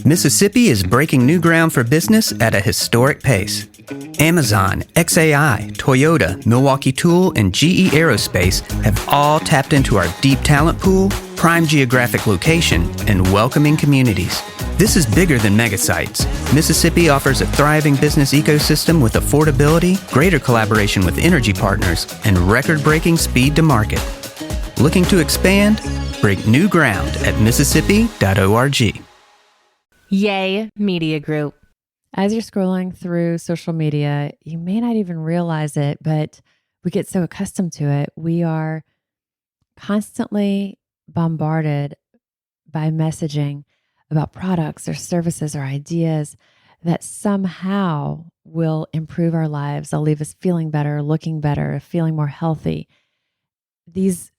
Mississippi is breaking new ground for business at a historic pace. Amazon, XAI, Toyota, Milwaukee Tool, and GE Aerospace have all tapped into our deep talent pool, prime geographic location, and welcoming communities. This is bigger than megasites. Mississippi offers a thriving business ecosystem with affordability, greater collaboration with energy partners, and record-breaking speed to market. Looking to expand? Break new ground at Mississippi.org. Yay, Media Group. As you're scrolling through social media, you may not even realize it, but we get so accustomed to it. We are constantly bombarded by messaging about products or services or ideas that somehow will improve our lives. They'll leave us feeling better, looking better, feeling more healthy. These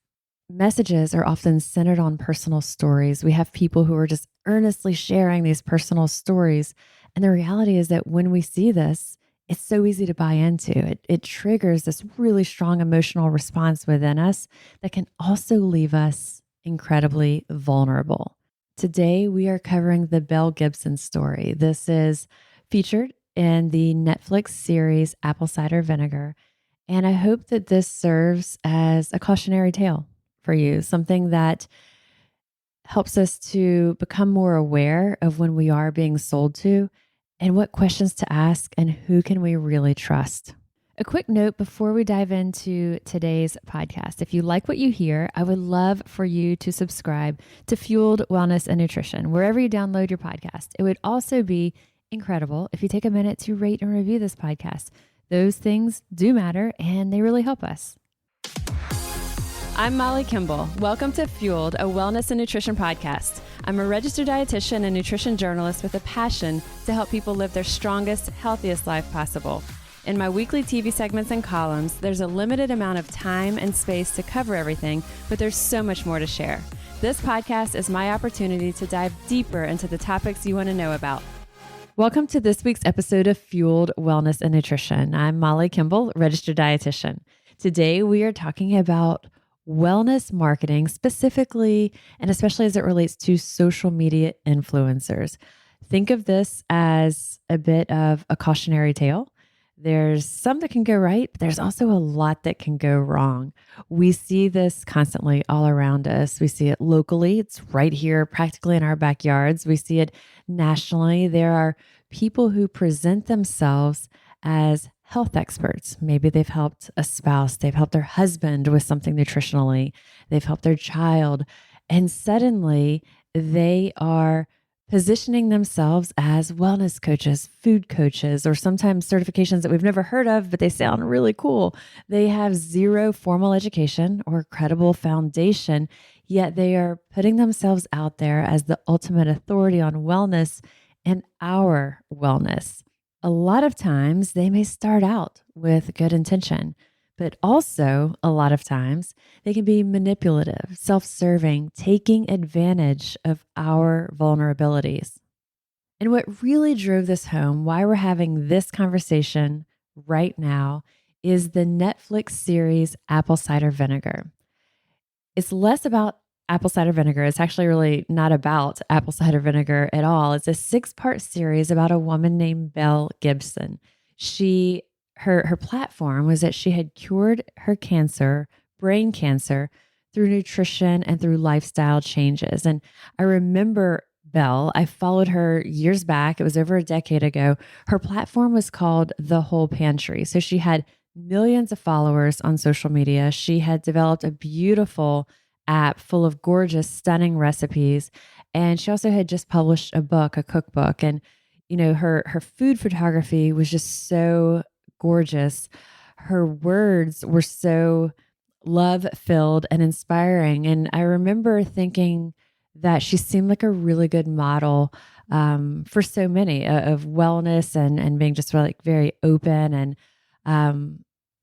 messages are often centered on personal stories. We have people who are just earnestly sharing these personal stories. And the reality is that when we see this, it's so easy to buy into. It triggers this really strong emotional response within us that can also leave us incredibly vulnerable. Today, we are covering the Belle Gibson story. This is featured in the Netflix series Apple Cider Vinegar. And I hope that this serves as a cautionary tale for you, something that helps us to become more aware of when we are being sold to and what questions to ask and who can we really trust. A quick note before we dive into today's podcast. If you like what you hear, I would love for you to subscribe to Fueled Wellness and Nutrition, wherever you download your podcast. It would also be incredible if you take a minute to rate and review this podcast. Those things do matter and they really help us. I'm Molly Kimball. Welcome to Fueled, a wellness and nutrition podcast. I'm a registered dietitian and nutrition journalist with a passion to help people live their strongest, healthiest life possible. In my weekly TV segments and columns, there's a limited amount of time and space to cover everything, but there's so much more to share. This podcast is my opportunity to dive deeper into the topics you want to know about. Welcome to this week's episode of Fueled Wellness and Nutrition. I'm Molly Kimball, registered dietitian. Today, we are talking about wellness marketing specifically, and especially as it relates to social media influencers. Think of this as a bit of a cautionary tale. There's some that can go right, but there's also a lot that can go wrong. We see this constantly all around us. We see it locally. It's right here, practically in our backyards. We see it nationally. There are people who present themselves as health experts. Maybe they've helped a spouse, they've helped their husband with something nutritionally, they've helped their child, and suddenly they are positioning themselves as wellness coaches, food coaches, or sometimes certifications that we've never heard of, but they sound really cool. They have zero formal education or credible foundation, yet they are putting themselves out there as the ultimate authority on wellness and our wellness. A lot of times they may start out with good intention, but also a lot of times they can be manipulative, self-serving, taking advantage of our vulnerabilities. And what really drove this home, why we're having this conversation right now, is the Netflix series Apple Cider Vinegar. It's less about apple cider vinegar. It's actually really not about apple cider vinegar at all. It's a 6-part series about a woman named Belle Gibson. Her platform was that she had cured her cancer, brain cancer, through nutrition and through lifestyle changes. And I remember Belle, I followed her years back. It was over a decade ago. Her platform was called The Whole Pantry. So she had millions of followers on social media. She had developed a beautiful app full of gorgeous, stunning recipes. And she also had just published a book, a cookbook. And, you know, her food photography was just so gorgeous. Her words were so love-filled and inspiring. And I remember thinking that she seemed like a really good model for so many of wellness and being just like very open. And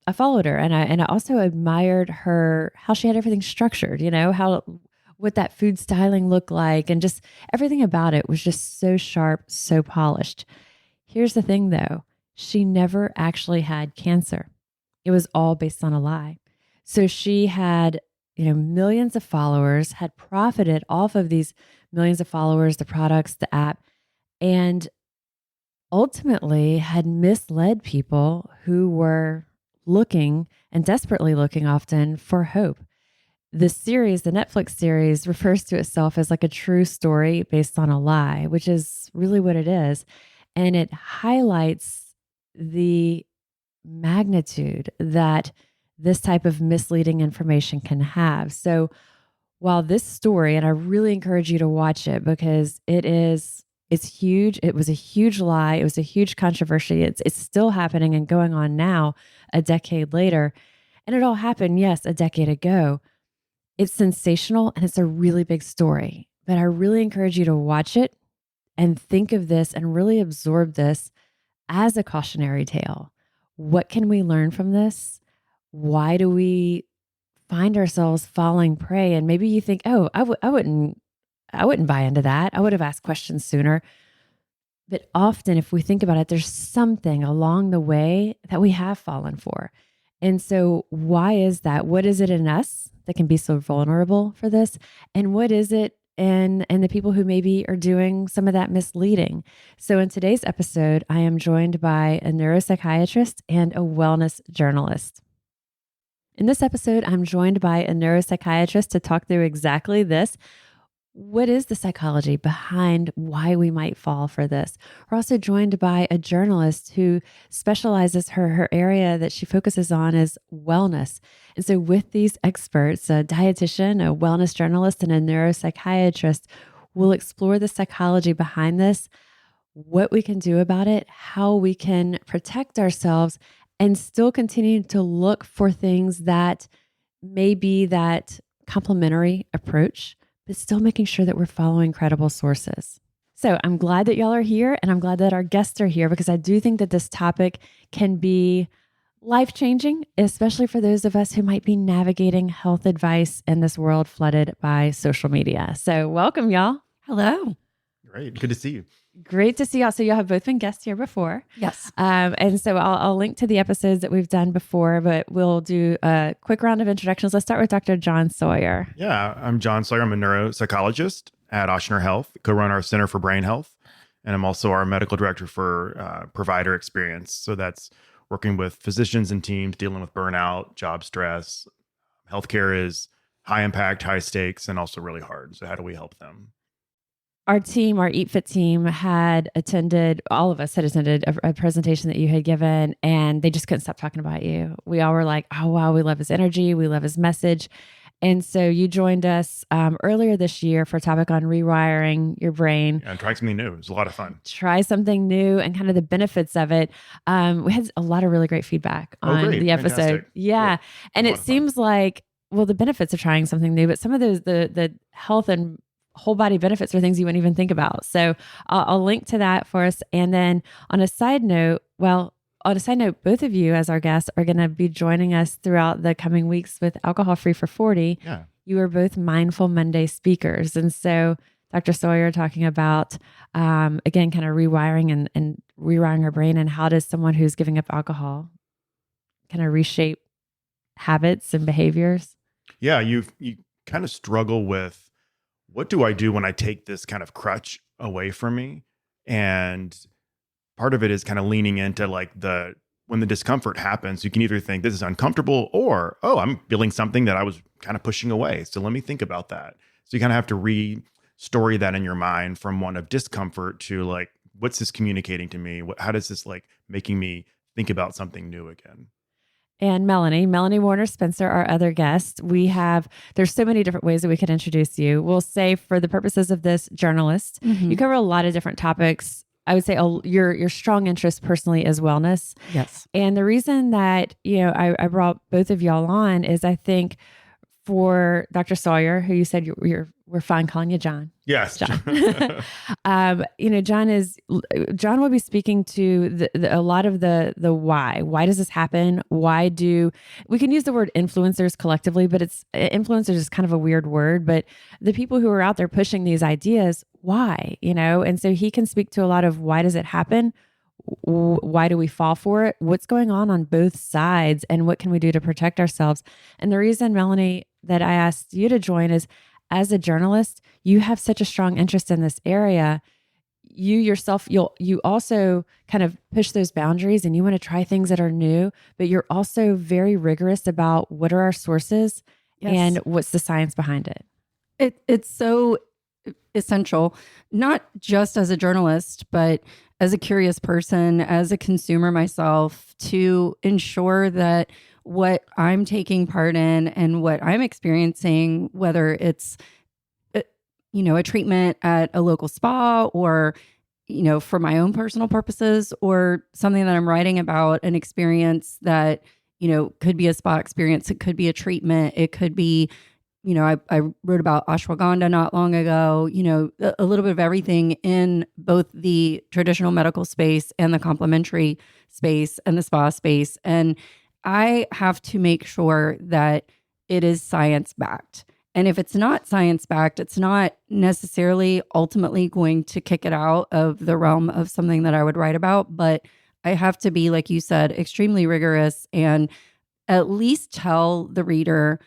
I followed her and I also admired how she had everything structured, you know, what that food styling looked like, and just everything about it was just so sharp, so polished. Here's the thing though, she never actually had cancer. It was all based on a lie. So she had, you know, millions of followers, had profited off of these millions of followers, the products, the app, and ultimately had misled people who were looking and desperately looking often for hope. The series, the Netflix series, refers to itself as like a true story based on a lie, which is really what it is. And it highlights the magnitude that this type of misleading information can have. So while this story, and I really encourage you to watch it because it's huge. It was a huge lie. It was a huge controversy. It's still happening and going on now, a decade later. And it all happened, yes, a decade ago. It's sensational and it's a really big story. But I really encourage you to watch it and think of this and really absorb this as a cautionary tale. What can we learn from this? Why do we find ourselves falling prey? And maybe you think, oh, I wouldn't buy into that. I would have asked questions sooner. But often, if we think about it, there's something along the way that we have fallen for. And so why is that? What is it in us that can be so vulnerable for this? And what is it in the people who maybe are doing some of that misleading? So in today's episode, I am joined by a neuropsychiatrist and a wellness journalist. In this episode, I'm joined by a neuropsychiatrist to talk through exactly this. What is the psychology behind why we might fall for this? We're also joined by a journalist who specializes, her area that she focuses on is wellness. And so with these experts, a dietitian, a wellness journalist, and a neuropsychiatrist, we'll explore the psychology behind this, what we can do about it, how we can protect ourselves, and still continue to look for things that may be that complementary approach, but still making sure that we're following credible sources. So I'm glad that y'all are here, and I'm glad that our guests are here because I do think that this topic can be life-changing, especially for those of us who might be navigating health advice in this world flooded by social media. So welcome, y'all. Hello. Great. Good to see you. Great to see y'all. So y'all have both been guests here before. Yes. And so I'll link to the episodes that we've done before, but we'll do a quick round of introductions. Let's start with Dr. John Sawyer. Yeah, I'm John Sawyer. I'm a neuropsychologist at Ochsner Health, co-run our Center for Brain Health. And I'm also our medical director for provider experience. So that's working with physicians and teams dealing with burnout, job stress. Healthcare is high impact, high stakes, and also really hard. So how do we help them? Our team, our Eat Fit team all of us had attended a presentation that you had given, and they just couldn't stop talking about you. We all were like, oh, wow, we love his energy. We love his message. And so you joined us earlier this year for a topic on rewiring your brain. Yeah, and trying something new. It was a lot of fun. Try something new and kind of the benefits of it. We had a lot of really great feedback on the episode. Fantastic. Yeah. Cool. And it seems like, well, the benefits of trying something new, but some of those, the health and whole body benefits are things you wouldn't even think about. So I'll link to that for us. And then on a side note, both of you as our guests are going to be joining us throughout the coming weeks with Alcohol Free for 40. Yeah. You are both Mindful Monday speakers. And so Dr. Sawyer talking about, again, kind of rewiring and rewiring our brain, and how does someone who's giving up alcohol kind of reshape habits and behaviors? Yeah, you kind of struggle with, what do I do when I take this kind of crutch away from me? And part of it is kind of leaning into when the discomfort happens, you can either think this is uncomfortable or, oh, I'm feeling something that I was kind of pushing away. So let me think about that. So you kind of have to re-story that in your mind from one of discomfort to like, what's this communicating to me? How does this making me think about something new again? And Melanie Warner Spencer, our other guest. There's so many different ways that we could introduce you. We'll say for the purposes of this journalist, you cover a lot of different topics. I would say your strong interest personally is wellness. Yes. And the reason that, I brought both of y'all on is I think for Dr. Sawyer, who you said we're fine calling you John. Yes. John. John will be speaking to a lot of the why. Why does this happen? We can use the word influencers collectively, but influencers is kind of a weird word, but the people who are out there pushing these ideas, why, and so he can speak to a lot of why does it happen? Why do we fall for it? What's going on both sides, and what can we do to protect ourselves? And the reason, Melanie, that I asked you to join is, as a journalist, you have such a strong interest in this area. you yourself, you also kind of push those boundaries and you want to try things that are new, but you're also very rigorous about what are our sources and what's the science behind it. It's so essential, not just as a journalist, but as a curious person, as a consumer myself, to ensure that what I'm taking part in and what I'm experiencing, whether it's a treatment at a local spa or for my own personal purposes, or something that I'm writing about, an experience that could be a spa experience, it could be a treatment, it could be I wrote about ashwagandha not long ago, a little bit of everything in both the traditional medical space and the complementary space and the spa space. And I have to make sure that it is science backed. And if it's not science backed, it's not necessarily ultimately going to kick it out of the realm of something that I would write about. But I have to be, like you said, extremely rigorous and at least tell the reader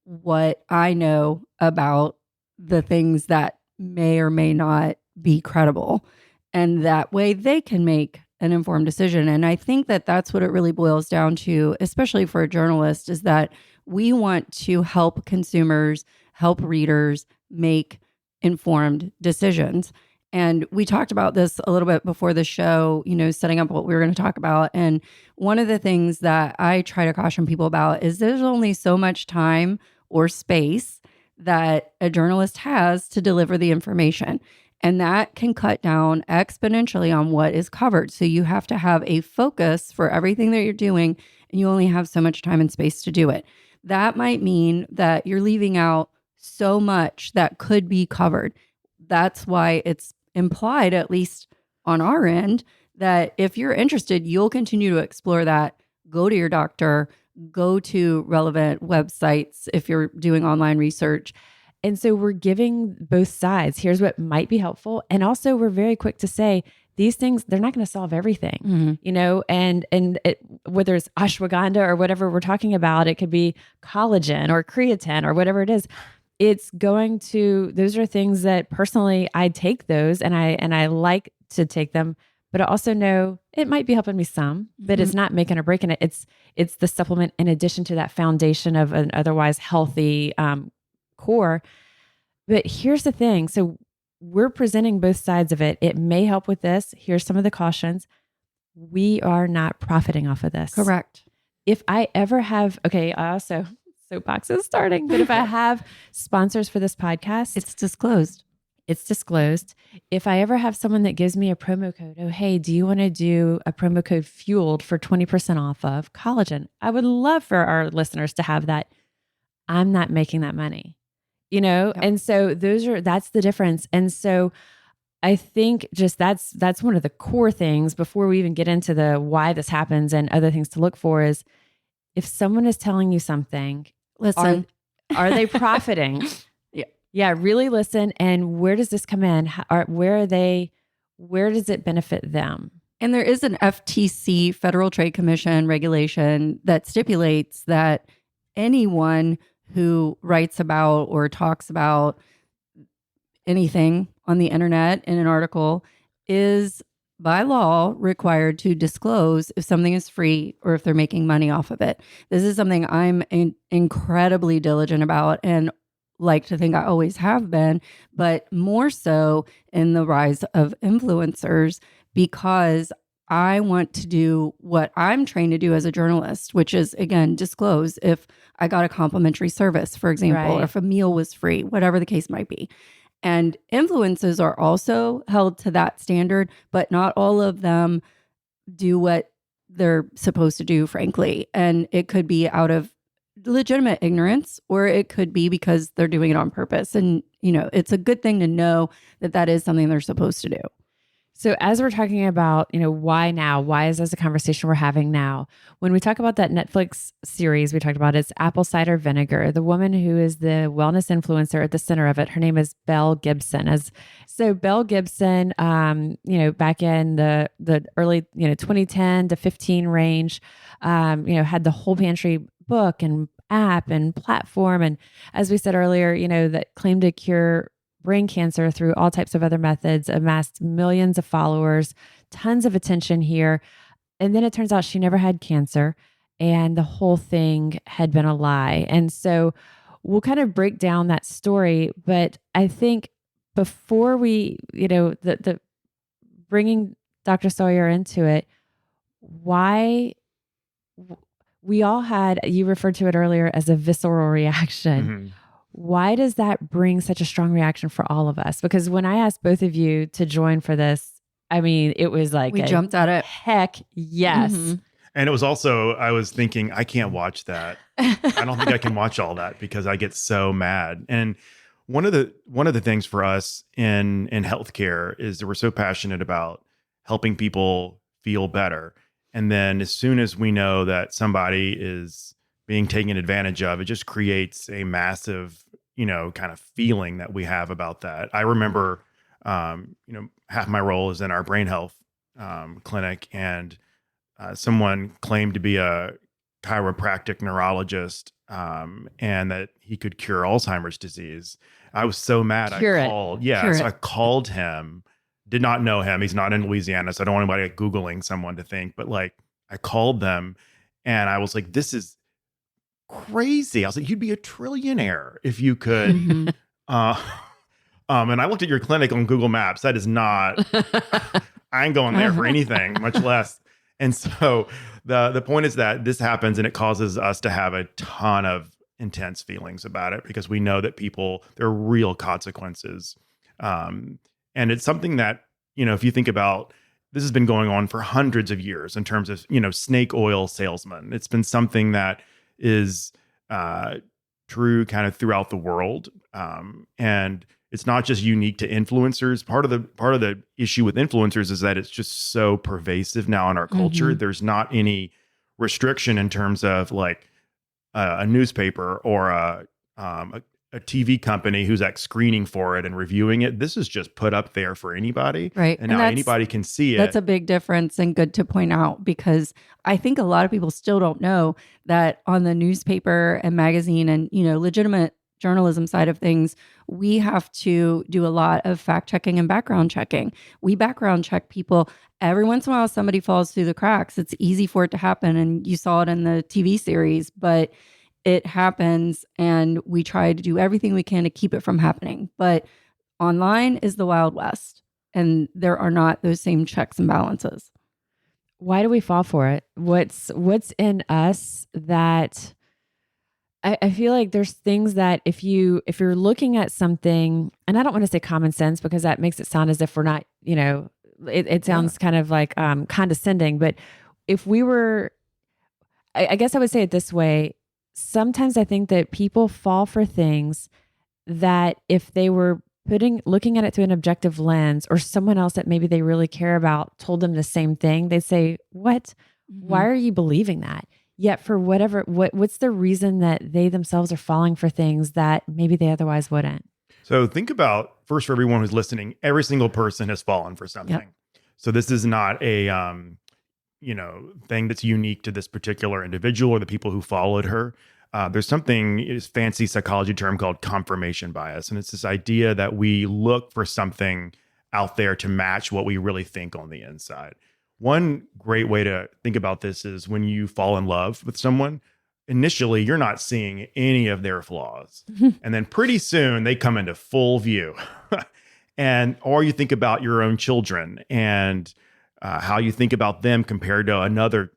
what I know about the things that may or may not be credible. And that way they can make an informed decision. And I think that that's what it really boils down to, especially for a journalist, is that we want to help consumers, help readers make informed decisions. And we talked about this a little bit before the show, setting up what we were going to talk about. And one of the things that I try to caution people about is there's only so much time or space that a journalist has to deliver the information. And that can cut down exponentially on what is covered. So you have to have a focus for everything that you're doing, and you only have so much time and space to do it. That might mean that you're leaving out so much that could be covered. That's why it's implied, at least on our end, that if you're interested, you'll continue to explore that. Go to your doctor, go to relevant websites if you're doing online research. And so we're giving both sides. Here's what might be helpful. And also we're very quick to say these things, they're not going to solve everything, and whether it's ashwagandha or whatever we're talking about, it could be collagen or creatine or whatever it is. Those are things that personally I take those and I like to take them, but I also know it might be helping me some, but it's not making or breaking it. It's the supplement in addition to that foundation of an otherwise healthy core. But here's the thing. So we're presenting both sides of it. It may help with this. Here's some of the cautions. We are not profiting off of this. Correct. If I ever have, I also, soapbox is starting, but if I have sponsors for this podcast, it's disclosed. It's disclosed. If I ever have someone that gives me a promo code, oh, hey, do you want to do a promo code FUELED for 20% off of collagen? I would love for our listeners to have that. I'm not making that money, Yep. And so that's the difference. And so I think just that's one of the core things before we even get into the why this happens and other things to look for is if someone is telling you something, listen, are they profiting? Yeah, really listen. And where does this come in? Where does it benefit them? And there is an FTC, Federal Trade Commission regulation that stipulates that anyone who writes about or talks about anything on the internet in an article is by law required to disclose if something is free or if they're making money off of it. This is something I'm incredibly diligent about and like to think I always have been, but more so in the rise of influencers, because I want to do what I'm trained to do as a journalist, which is, again, disclose if I got a complimentary service, for example, or if a meal was free, whatever the case might be. And influencers are also held to that standard, but not all of them do what they're supposed to do, frankly. And it could be out of legitimate ignorance, or it could be because they're doing it on purpose. And, it's a good thing to know that that is something they're supposed to do. So as we're talking about, why now? Why is this a conversation we're having now? When we talk about that Netflix series we talked about, it's Apple Cider Vinegar. The woman who is the wellness influencer at the center of it, her name is Belle Gibson. So Belle Gibson, back in the early, 2010 to 15 range, had the whole pantry book and app and platform. And as we said earlier, that claimed to cure brain cancer through all types of other methods, amassed millions of followers, tons of attention here. And then it turns out she never had cancer and the whole thing had been a lie. And so we'll kind of break down that story. But I think before we, the bringing Dr. Sawyer into it, why we all had, you referred to it earlier as a visceral reaction. Mm-hmm. Why does that bring such a strong reaction for all of us? Because when I asked both of you to join for this, I mean, it was like we jumped at it. Heck yes. Mm-hmm. And it was also, I was thinking, I can't watch that. I don't think I can watch all that because I get so mad. And one of the things for us in healthcare is that we're so passionate about helping people feel better. And then as soon as we know that somebody is being taken advantage of, it just creates a massive, kind of feeling that we have about that. I remember, half my role is in our brain health clinic, and someone claimed to be a chiropractic neurologist and that he could cure Alzheimer's disease. I was so mad. I called him, did not know him. He's not in Louisiana, so I don't want anybody Googling someone to think, but like I called them and I was like, this is crazy. I was like, you'd be a trillionaire if you could. Mm-hmm. And I looked at your clinic on Google Maps. That is not, I ain't going there for anything, much less. And so the point is that this happens and it causes us to have a ton of intense feelings about it because we know that there are real consequences. And it's something that, if you think about, this has been going on for hundreds of years in terms of, snake oil salesmen. It's been something that is true kind of throughout the world. And it's not just unique to influencers. Part of the issue with influencers is that it's just so pervasive now in our culture. Mm-hmm. There's not any restriction in terms of like a newspaper or a TV company who's like screening for it and reviewing it. This is just put up there for anybody. Right. And now anybody can see it. That's a big difference and good to point out because I think a lot of people still don't know that on the newspaper and magazine and, legitimate journalism side of things, we have to do a lot of fact checking and background checking. We background check people. Every once in a while, somebody falls through the cracks. It's easy for it to happen. And you saw it in the TV series, but it happens and we try to do everything we can to keep it from happening. But online is the Wild West and there are not those same checks and balances. Why do we fall for it? What's in us that I feel like there's things that if you're looking at something, and I don't want to say common sense because that makes it sound as if we're not, it sounds kind of like condescending, but if we were, I guess I would say it this way. Sometimes I think that people fall for things that if they were looking at it through an objective lens or someone else that maybe they really care about told them the same thing, they'd say, what? Mm-hmm. Why are you believing that? Yet for what's the reason that they themselves are falling for things that maybe they otherwise wouldn't? So think about, first, for everyone who's listening, every single person has fallen for something. Yep. So this is not a, thing that's unique to this particular individual or the people who followed her. There's something, it's a fancy psychology term called confirmation bias. And it's this idea that we look for something out there to match what we really think on the inside. One great way to think about this is when you fall in love with someone, initially you're not seeing any of their flaws. And then pretty soon they come into full view. Or you think about your own children and how you think about them compared to another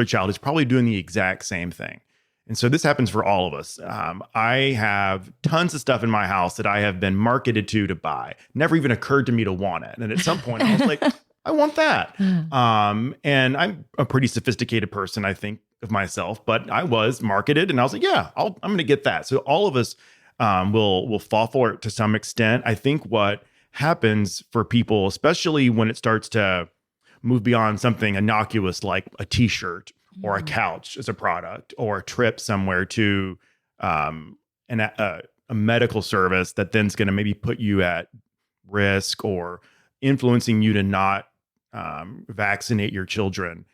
child who's probably doing the exact same thing. And so this happens for all of us. I have tons of stuff in my house that I have been marketed to buy. Never even occurred to me to want it. And at some point I was like, I want that. And I'm a pretty sophisticated person, I think, of myself, but I was marketed and I was like, yeah, I'm going to get that. So all of us will fall for it to some extent. I think what happens for people, especially when it starts to move beyond something innocuous like a t-shirt or a couch as a product or a trip somewhere to a medical service that then's going to maybe put you at risk or influencing you to not vaccinate your children.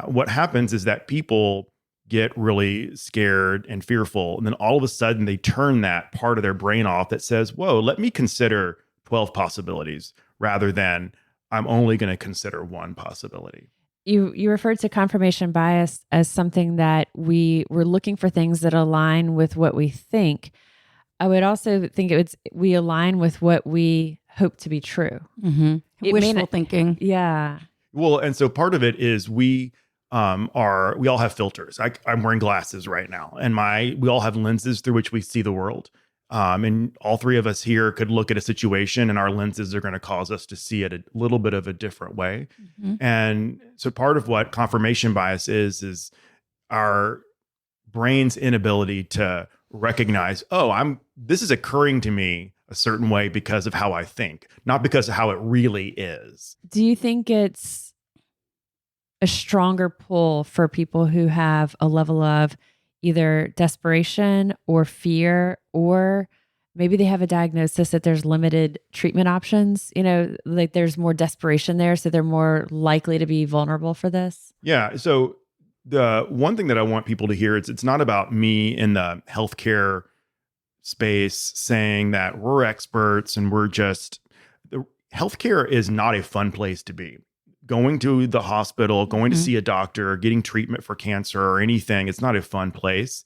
What happens is that people get really scared and fearful. And then all of a sudden they turn that part of their brain off that says, whoa, let me consider 12 possibilities rather than I'm only going to consider one possibility. You referred to confirmation bias as something that we're looking for things that align with what we think. I would also think we align with what we hope to be true. Wishful thinking. Yeah. Well, and so part of it is we all have filters. I'm wearing glasses right now, and we all have lenses through which we see the world. And all three of us here could look at a situation, and our lenses are going to cause us to see it a little bit of a different way. And so part of what confirmation bias is our brain's inability to recognize, this is occurring to me a certain way because of how I think, not because of how it really is. Do you think it's a stronger pull for people who have a level of either desperation or fear, or maybe they have a diagnosis that there's limited treatment options, like there's more desperation there, so they're more likely to be vulnerable for this? Yeah. So the one thing that I want people to hear, it's not about me in the healthcare space saying that we're experts and healthcare is not a fun place to be. Going to the hospital, going to see a doctor, getting treatment for cancer or anything, it's not a fun place.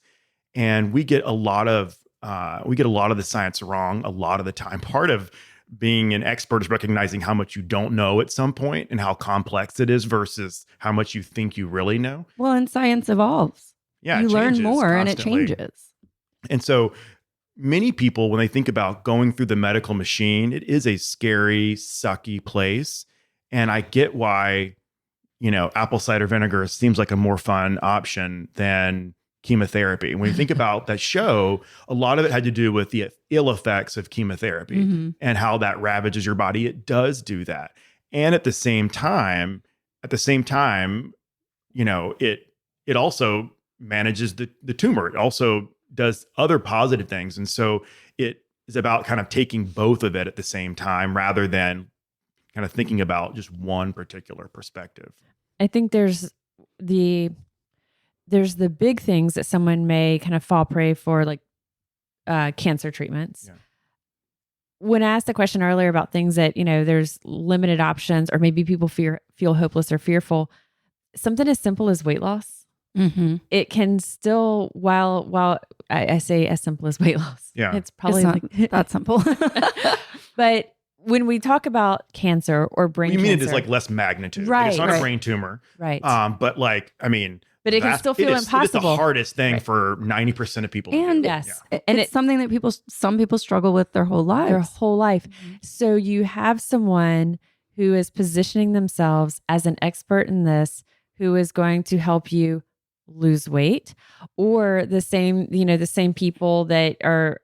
And we get a lot of the science wrong a lot of the time. Part of being an expert is recognizing how much you don't know at some point and how complex it is versus how much you think you really know. Well, and science evolves. Yeah, you learn more constantly. and it changes. And so many people, when they think about going through the medical machine, it is a scary, sucky place. And I get why, apple cider vinegar seems like a more fun option than chemotherapy. When you think about that show, a lot of it had to do with the ill effects of chemotherapy and how that ravages your body. It does do that. And at the same time, it also manages the tumor. It also does other positive things. And so it is about kind of taking both of it at the same time rather than kind of thinking about just one particular perspective. I think there's the big things that someone may kind of fall prey for, like cancer treatments. Yeah. When I asked the question earlier about things that, there's limited options, or maybe people feel hopeless or fearful, something as simple as weight loss. It can still, while I say as simple as weight loss, it's probably not that simple. But when we talk about cancer or brain cancer, it is like less magnitude. Right. Like it's not a brain tumor. Right. But but it can still feel impossible. It's the hardest thing for 90% of people. And yes. Yeah. And it's something that some people struggle with their whole lives. So you have someone who is positioning themselves as an expert in this, who is going to help you lose weight, or the same people that are,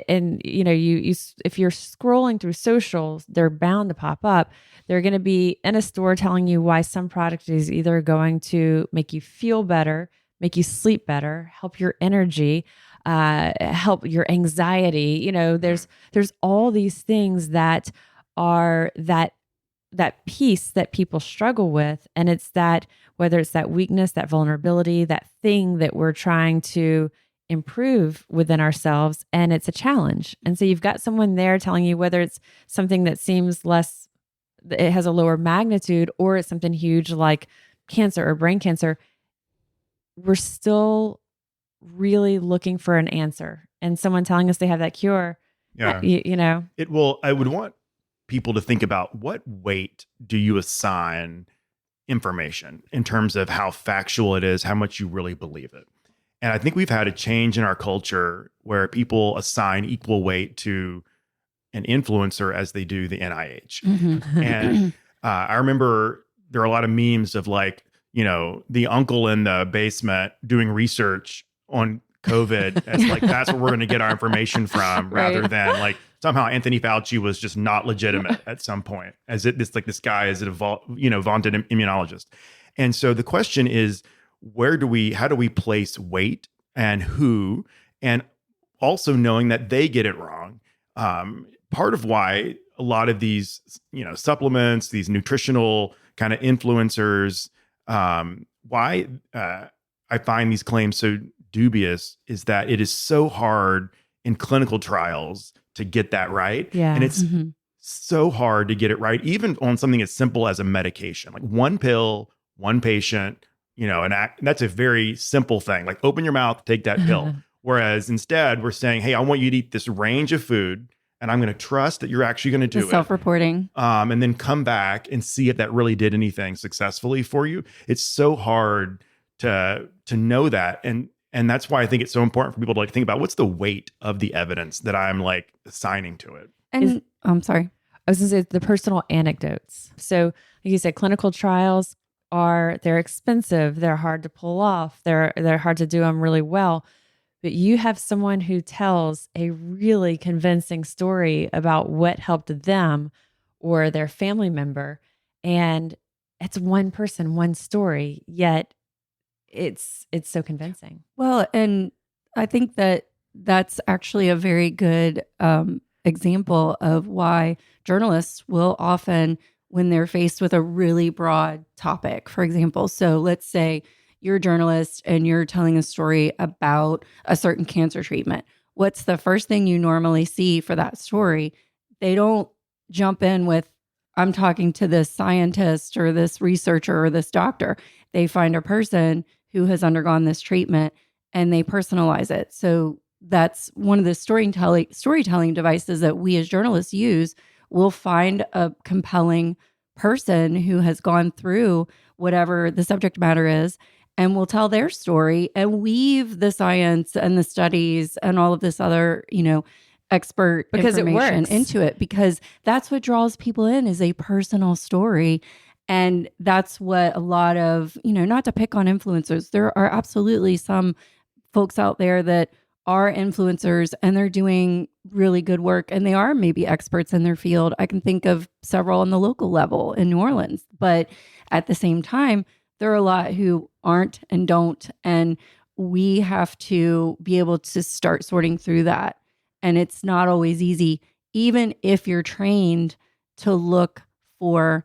and you if you're scrolling through socials, they're bound to pop up. They're going to be in a store telling you why some product is either going to make you feel better, make you sleep better, help your energy, help your anxiety. There's all these things that are that piece that people struggle with. And it's that, whether it's that weakness, that vulnerability, that thing that we're trying to improve within ourselves, and it's a challenge. And so you've got someone there telling you whether it's something that seems less, it has a lower magnitude, or it's something huge like cancer or brain cancer. We're still really looking for an answer, and someone telling us they have that cure. Yeah. I would want people to think about, what weight do you assign information in terms of how factual it is, how much you really believe it. And I think we've had a change in our culture where people assign equal weight to an influencer as they do the NIH. And I remember there are a lot of memes of the uncle in the basement doing research on COVID. That's where we're going to get our information from, rather than somehow Anthony Fauci was just not legitimate at some point, this guy is a vaunted immunologist. And so the question is, how do we place weight and who, and also knowing that they get it wrong. Part of why a lot of these, supplements, these nutritional kind of influencers, why I find these claims so dubious is that it is so hard in clinical trials to get that right. Yeah. And it's so hard to get it right, even on something as simple as a medication, like one pill, one patient, and that's a very simple thing. Like open your mouth, take that pill. Whereas instead we're saying, hey, I want you to eat this range of food and I'm going to trust that you're actually going to do it. Self-reporting. And then come back and see if that really did anything successfully for you. It's so hard to know that. And that's why I think it's so important for people to like think about what's the weight of the evidence that I'm like assigning to it. And I'm sorry. I was going to say the personal anecdotes. So like you said, clinical trials they're expensive. They're hard to pull off. They're hard to do them really well. But you have someone who tells a really convincing story about what helped them or their family member. And it's one person, one story, yet it's so convincing. Well, and I think that's actually a very good example of why journalists will often, when they're faced with a really broad topic, for example, so let's say you're a journalist and you're telling a story about a certain cancer treatment. What's the first thing you normally see for that story? They don't jump in with, I'm talking to this scientist or this researcher or this doctor. They find a person who has undergone this treatment and they personalize it. So that's one of the storytelling devices that we as journalists use. We'll find a compelling person who has gone through whatever the subject matter is, and we'll tell their story and weave the science and the studies and all of this other, expert information into it, because that's what draws people in, is a personal story. And that's what a lot of, not to pick on influencers, there are absolutely some folks out there that are influencers and they're doing really good work and they are maybe experts in their field. I can think of several on the local level in New Orleans, but at the same time, there are a lot who aren't and don't. And we have to be able to start sorting through that. And it's not always easy, even if you're trained to look for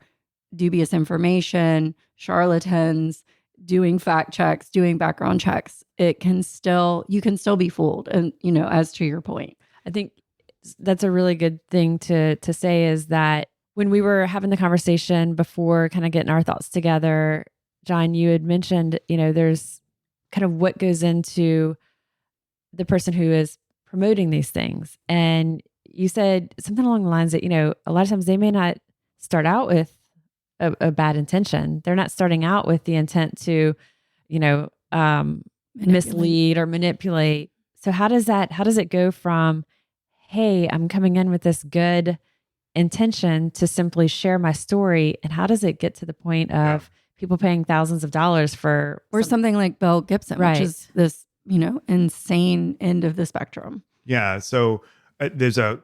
dubious information, charlatans, doing fact checks, doing background checks. You can still be fooled. And, as to your point, I think that's a really good thing to say, is that when we were having the conversation before kind of getting our thoughts together, John, you had mentioned, there's kind of what goes into the person who is promoting these things. And you said something along the lines that, a lot of times they may not start out with a bad intention. They're not starting out with the intent to, mislead or manipulate. So how does it go from, hey, I'm coming in with this good intention to simply share my story? And how does it get to the point of people paying thousands of dollars for something like Belle Gibson, right, which is this, insane end of the spectrum? Yeah. So there's an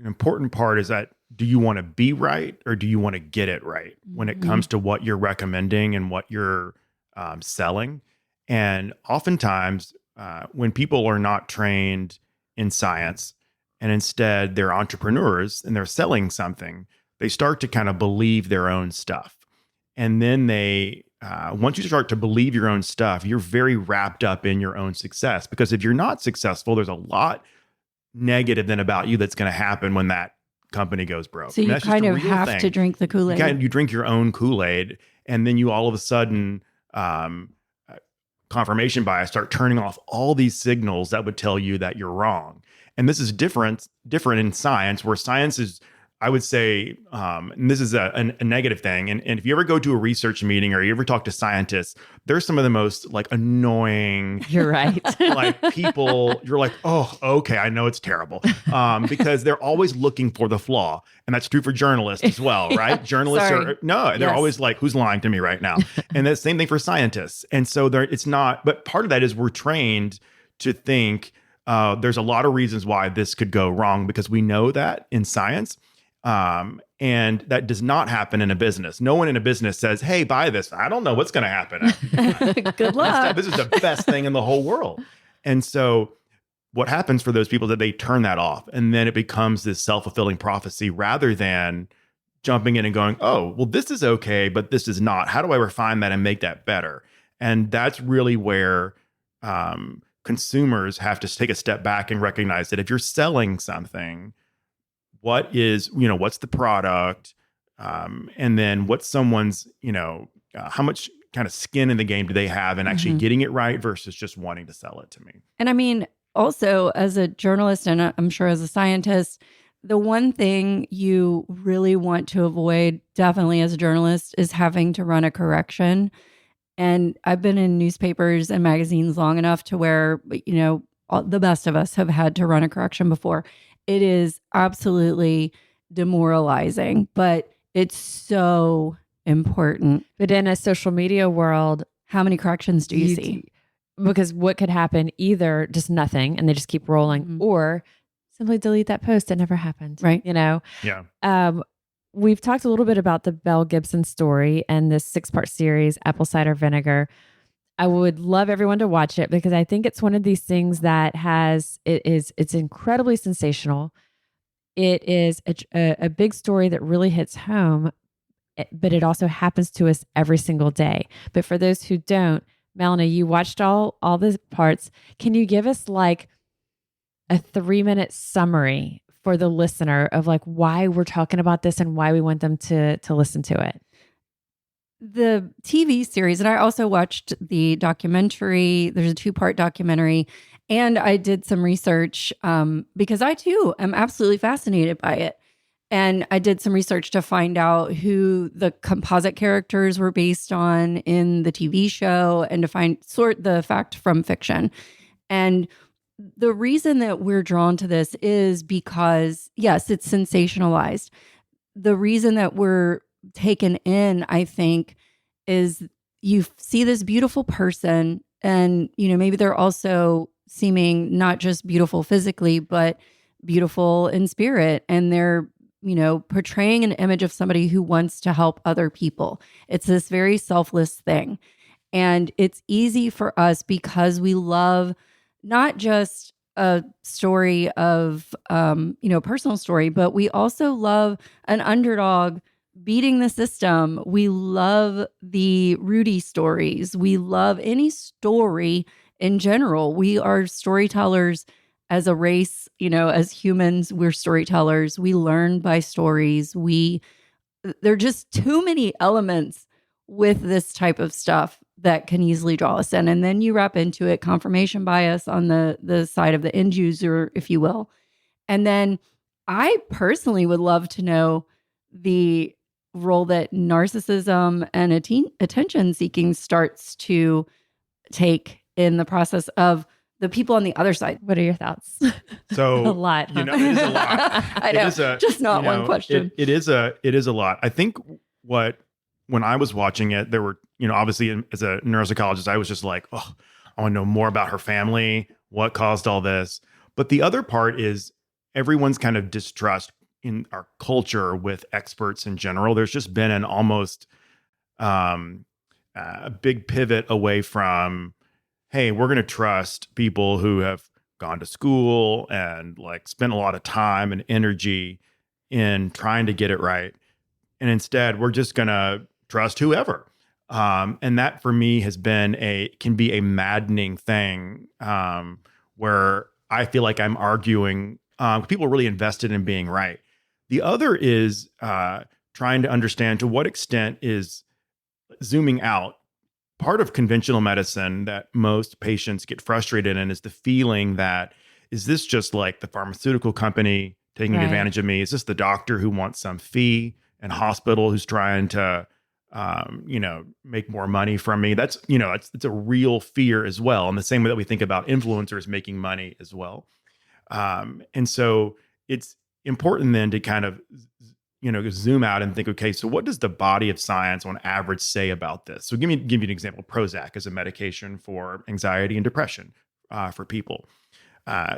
important part is that, do you want to be right or do you want to get it right when it comes to what you're recommending and what you're selling? And oftentimes when people are not trained in science and instead they're entrepreneurs and they're selling something, they start to kind of believe their own stuff. And then once you start to believe your own stuff, you're very wrapped up in your own success, because if you're not successful, there's a lot negative then about you that's going to happen when that company goes broke. So you kind of have to drink the Kool-Aid. You drink your own Kool-Aid, and then you all of a sudden, confirmation bias, start turning off all these signals that would tell you that you're wrong. And this is different in science, where science is, I would say, and this is a negative thing. And if you ever go to a research meeting or you ever talk to scientists, they're some of the most like annoying. You're right. Like people, you're like, oh, okay, I know it's terrible. Because they're always looking for the flaw. And that's true for journalists as well, right? Journalists they're always like, who's lying to me right now? And the same thing for scientists. And so it's not, but part of that is we're trained to think there's a lot of reasons why this could go wrong, because we know that in science. And that does not happen in a business. No one in a business says, hey, buy this. I don't know what's going to happen. Good luck. This is the best thing in the whole world. And so what happens for those people is that they turn that off, and then it becomes this self-fulfilling prophecy rather than jumping in and going, oh, well, this is okay, but this is not. How do I refine that and make that better? And that's really where consumers have to take a step back and recognize that if you're selling something, what's the product? And then what's someone's, how much kind of skin in the game do they have and actually getting it right versus just wanting to sell it to me. And I mean, also as a journalist and I'm sure as a scientist, the one thing you really want to avoid, definitely as a journalist, is having to run a correction. And I've been in newspapers and magazines long enough to where, the best of us have had to run a correction before. It is absolutely demoralizing, but it's so important. But in a social media world, how many corrections do you see? Because what could happen, either just nothing and they just keep rolling, or simply delete that post. It never happened. Right. Yeah. We've talked a little bit about the Belle Gibson story and this 6-part series, Apple Cider Vinegar. I would love everyone to watch it because I think it's one of these things that it's incredibly sensational. It is a big story that really hits home, but it also happens to us every single day. But for those who don't, Melanie, you watched all the parts. Can you give us like a 3-minute summary for the listener of like why we're talking about this and why we want them to listen to it? The TV series, and I also watched the documentary. There's a 2-part documentary, and I did some research because I too am absolutely fascinated by it. And I did some research to find out who the composite characters were based on in the TV show and to sort the fact from fiction. And the reason that we're drawn to this is because, yes, it's sensationalized. The reason that we're taken in, I think, is you see this beautiful person and, maybe they're also seeming not just beautiful physically, but beautiful in spirit. And they're, portraying an image of somebody who wants to help other people. It's this very selfless thing. And it's easy for us because we love not just a story of, personal story, but we also love an underdog beating the system. We love the Rudy stories. We love any story in general. We are storytellers as a race, as humans, we're storytellers. We learn by stories. There are just too many elements with this type of stuff that can easily draw us in. And then you wrap into it confirmation bias on the side of the end user, if you will. And then I personally would love to know the role that narcissism and attention seeking starts to take in the process of the people on the other side. What are your thoughts? So a lot. It is a lot. I know. Just not one question. It is a lot. I think when I was watching it, there were, obviously as a neuropsychologist, I was just like, oh, I want to know more about her family, what caused all this. But the other part is everyone's kind of distrust in our culture with experts in general. There's just been an almost a big pivot away from, hey, we're going to trust people who have gone to school and like spent a lot of time and energy in trying to get it right. And instead, we're just going to trust whoever. And that for me can be a maddening thing where I feel like I'm arguing. People are really invested in being right. The other is trying to understand to what extent is zooming out. Part of conventional medicine that most patients get frustrated in is the feeling that, is this just like the pharmaceutical company taking advantage of me? Is this the doctor who wants some fee and hospital who's trying to, make more money from me? That's, it's a real fear as well. In the same way that we think about influencers making money as well. And so it's important then to kind of zoom out and think, okay, so what does the body of science on average say about this? So give you an example. Prozac is a medication for anxiety and depression for people.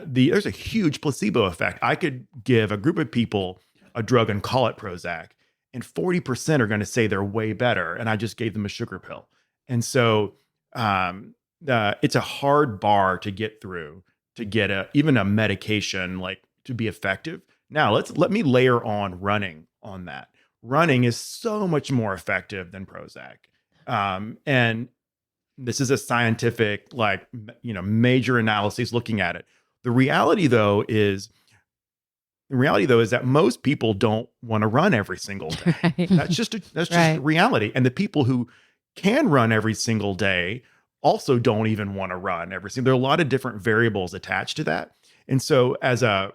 There's a huge placebo effect. I could give a group of people a drug and call it Prozac, and 40% are going to say they're way better, and I just gave them a sugar pill. And so it's a hard bar to get through to get even a medication like to be effective. Now let me layer on running on that. Running is so much more effective than Prozac. And this is a scientific, major analysis looking at it. The reality though is that most people don't want to run every single day. Right. That's just reality. And the people who can run every single day also don't even want to run every single. There are a lot of different variables attached to that. And so as a,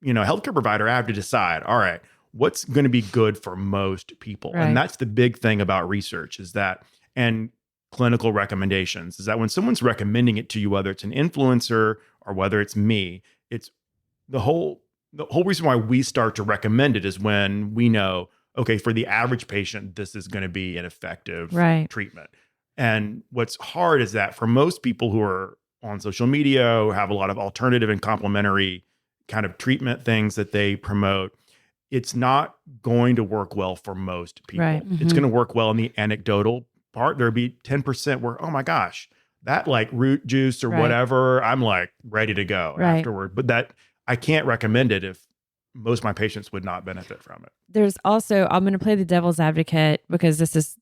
healthcare provider, I have to decide, all right, what's going to be good for most people? Right. And that's the big thing about research is that, and clinical recommendations, is that when someone's recommending it to you, whether it's an influencer or whether it's me, it's the whole reason why we start to recommend it is when we know, okay, for the average patient, this is going to be an effective treatment. And what's hard is that for most people who are on social media, who have a lot of alternative and complementary kind of treatment things that they promote, it's not going to work well for most people. Right. It's going to work well in the anecdotal part. There'll be 10% where, oh my gosh, that like root juice or whatever, I'm like ready to go afterward. But that I can't recommend it if most of my patients would not benefit from it. There's also, I'm going to play the devil's advocate because this is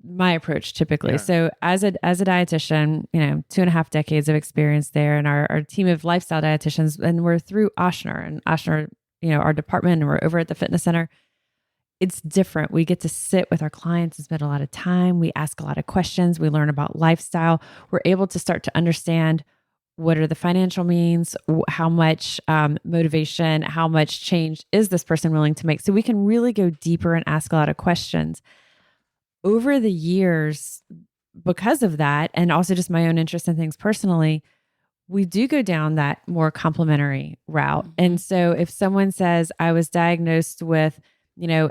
my approach typically. Yeah. So as a dietitian, 2.5 decades of experience there, and our team of lifestyle dietitians, and we're through Ochsner, and Ochsner, our department, and we're over at the fitness center. It's different. We get to sit with our clients and spend a lot of time. We ask a lot of questions. We learn about lifestyle. We're able to start to understand what are the financial means, how much motivation, how much change is this person willing to make? So we can really go deeper and ask a lot of questions. Over the years, because of that, and also just my own interest in things personally, we do go down that more complementary route. And so if someone says, I was diagnosed with,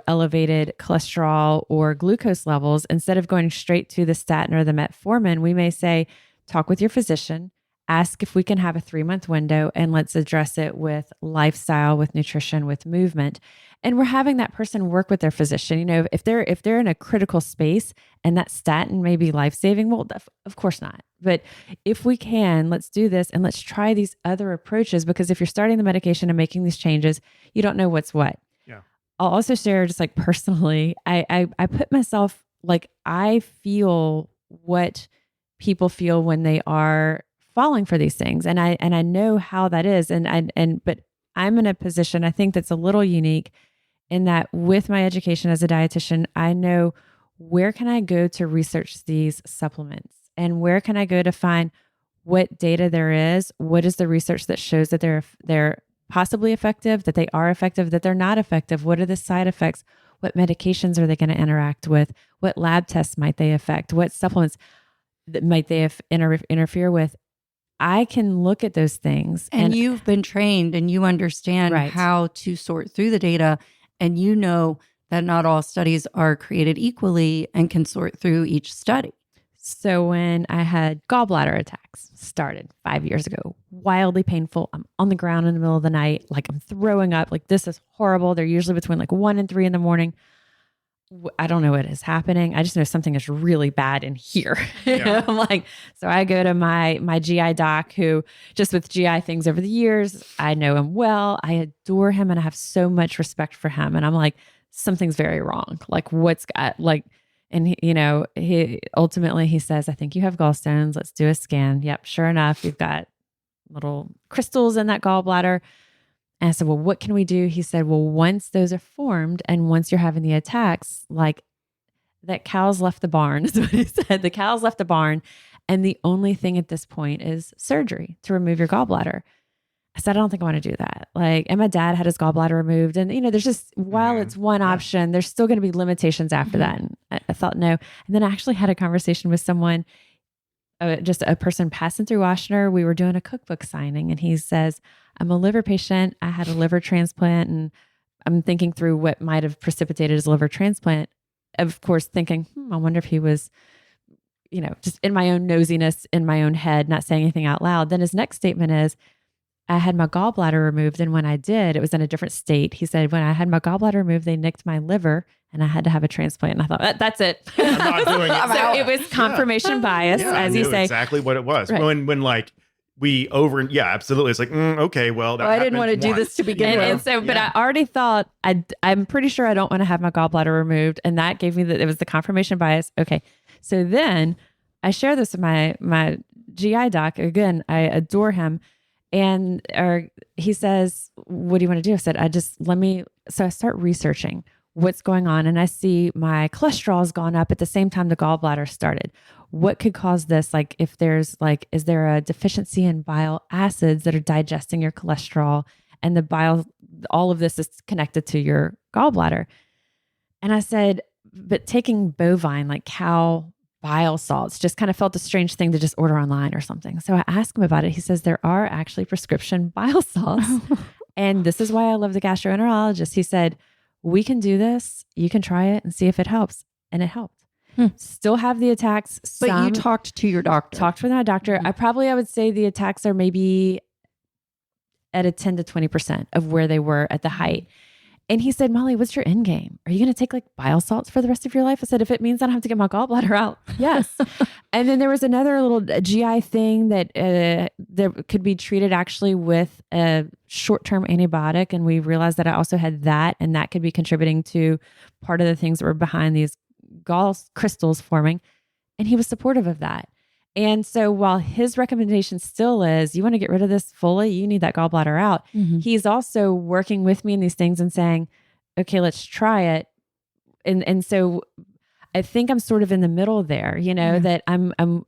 elevated cholesterol or glucose levels, instead of going straight to the statin or the metformin, we may say, talk with your physician, ask if we can have a 3-month window, and let's address it with lifestyle, with nutrition, with movement. And we're having that person work with their physician. If they're in a critical space and that statin may be life-saving, well, of course not. But if we can, let's do this and let's try these other approaches, because if you're starting the medication and making these changes, you don't know what's what. Yeah. I'll also share, just like personally, I put myself, like, I feel what people feel when they are falling for these things. And I know how that is. But I'm in a position, I think, that's a little unique in that with my education as a dietitian, I know where can I go to research these supplements, and where can I go to find what data there is, what is the research that shows that they're possibly effective, that they are effective, that they're not effective, what are the side effects, what medications are they going to interact with, what lab tests might they affect, what supplements that might they interfere with. I can look at those things. And you've been trained and you understand how to sort through the data, and you know that not all studies are created equally and can sort through each study. So when I had gallbladder attacks, started 5 years ago, wildly painful. I'm on the ground in the middle of the night, like I'm throwing up, like this is horrible. They're usually between like 1 and 3 in the morning. I don't know what is happening. I just know something is really bad in here. Yeah. I'm like, so I go to my GI doc, who just with GI things over the years, I know him well. I adore him and I have so much respect for him. And I'm like, something's very wrong. Like what's got like, and he ultimately he says, I think you have gallstones. Let's do a scan. Yep. Sure enough, you've got little crystals in that gallbladder. And I said, well, what can we do? He said, well, once those are formed and once you're having the attacks, like that cow's left the barn is what he said. The cow's left the barn. And the only thing at this point is surgery to remove your gallbladder. I said, I don't think I want to do that. Like, and my dad had his gallbladder removed. And, there's just, while it's one option, there's still going to be limitations after that. And I thought, no. And then I actually had a conversation with someone, just a person passing through Ochsner. We were doing a cookbook signing and he says, I'm a liver patient. I had a liver transplant, and I'm thinking through what might have precipitated his liver transplant. Of course, thinking, I wonder if he was, just in my own nosiness, in my own head, not saying anything out loud. Then his next statement is, I had my gallbladder removed. And when I did, it was in a different state. He said, when I had my gallbladder removed, they nicked my liver and I had to have a transplant. And I thought, that's it. I'm not doing it. So it was confirmation bias, as you say. Exactly what it was. Right. When like absolutely. It's like, okay, well, I didn't want to do this to begin with. And so, but I already thought, I'm pretty sure I don't want to have my gallbladder removed. And that gave me it was the confirmation bias. Okay. So then I share this with my GI doc. Again, I adore him. And he says, what do you want to do? I said, so I start researching what's going on. And I see my cholesterol has gone up at the same time the gallbladder started. What could cause this? Like if there's is there a deficiency in bile acids that are digesting your cholesterol, and the bile, all of this is connected to your gallbladder. And I said, but taking bovine, like cow bile salts, just kind of felt a strange thing to just order online or something. So I asked him about it. He says there are actually prescription bile salts. And this is why I love the gastroenterologist. He said, we can do this. You can try it and see if it helps. And it helped. Still have the attacks. But you talked to your doctor. Talked with my doctor. I would say the attacks are maybe at a 10 to 20% of where they were at the height. And he said, Molly, what's your end game? Are you going to take like bile salts for the rest of your life? I said, if it means I don't have to get my gallbladder out, yes. And then there was another little GI thing that could be treated actually with a short-term antibiotic. And we realized that I also had that, and that could be contributing to part of the things that were behind these gall crystals forming. And he was supportive of that. And so while his recommendation still is, you want to get rid of this fully, you need that gallbladder out. He's also working with me in these things and saying, okay, let's try it. And so I think I'm sort of in the middle there, that I'm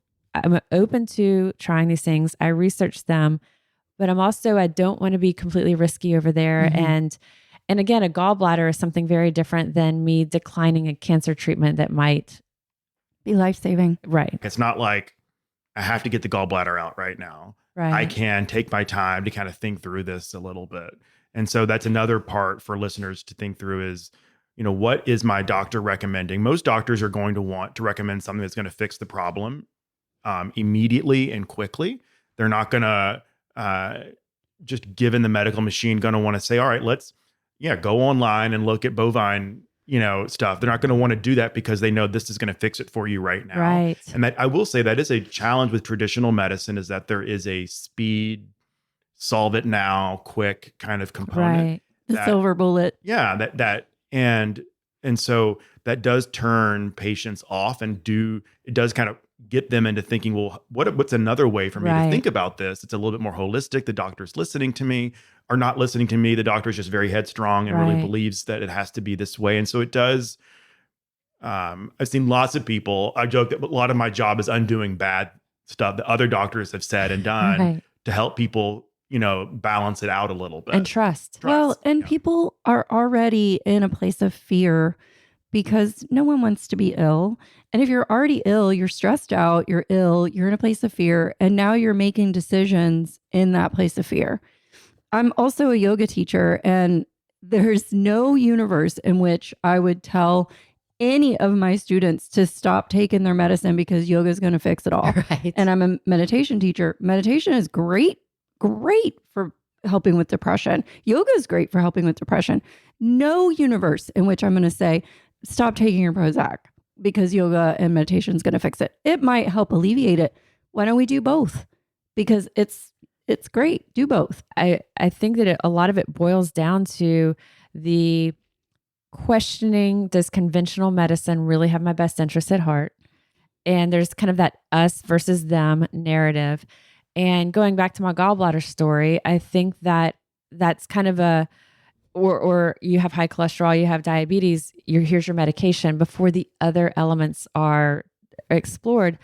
open to trying these things. I research them, but I don't want to be completely risky over there. And again, a gallbladder is something very different than me declining a cancer treatment that might be life-saving. Right. It's not like I have to get the gallbladder out right now. Right. I can take my time to kind of think through this a little bit. And so that's another part for listeners to think through is, what is my doctor recommending? Most doctors are going to want to recommend something that's going to fix the problem immediately and quickly. They're not going to, just given the medical machine, going to want to say, all right, let's go online and look at bovine stuff. They're not going to want to do that because they know this is going to fix it for you right now. Right. And that I will say that is a challenge with traditional medicine, is that there is a speed, solve it now, quick kind of component. Right. The silver bullet. Yeah. And so that does turn patients off, and it does kind of get them into thinking, well, what's another way for me to think about this? It's a little bit more holistic. The doctor's listening to me, or not listening to me. The doctor's just very headstrong and really believes that it has to be this way. And so it does. I've seen lots of people. I joke that a lot of my job is undoing bad stuff that other doctors have said and done to help people, balance it out a little bit. And trust. Well, and people are already in a place of fear because no one wants to be ill. And if you're already ill, you're stressed out, you're ill, you're in a place of fear, and now you're making decisions in that place of fear. I'm also a yoga teacher, and there's no universe in which I would tell any of my students to stop taking their medicine because yoga is going to fix it all. Right. And I'm a meditation teacher. Meditation is great for helping with depression. Yoga is great for helping with depression. No universe in which I'm going to say, stop taking your Prozac because yoga and meditation is going to fix it. It might help alleviate it. Why don't we do both? Because it's great. Do both. I think that a lot of it boils down to the questioning, does conventional medicine really have my best interest at heart? And there's kind of that us versus them narrative. And going back to my gallbladder story, I think that that's kind of or you have high cholesterol, you have diabetes, here's your medication before the other elements are explored.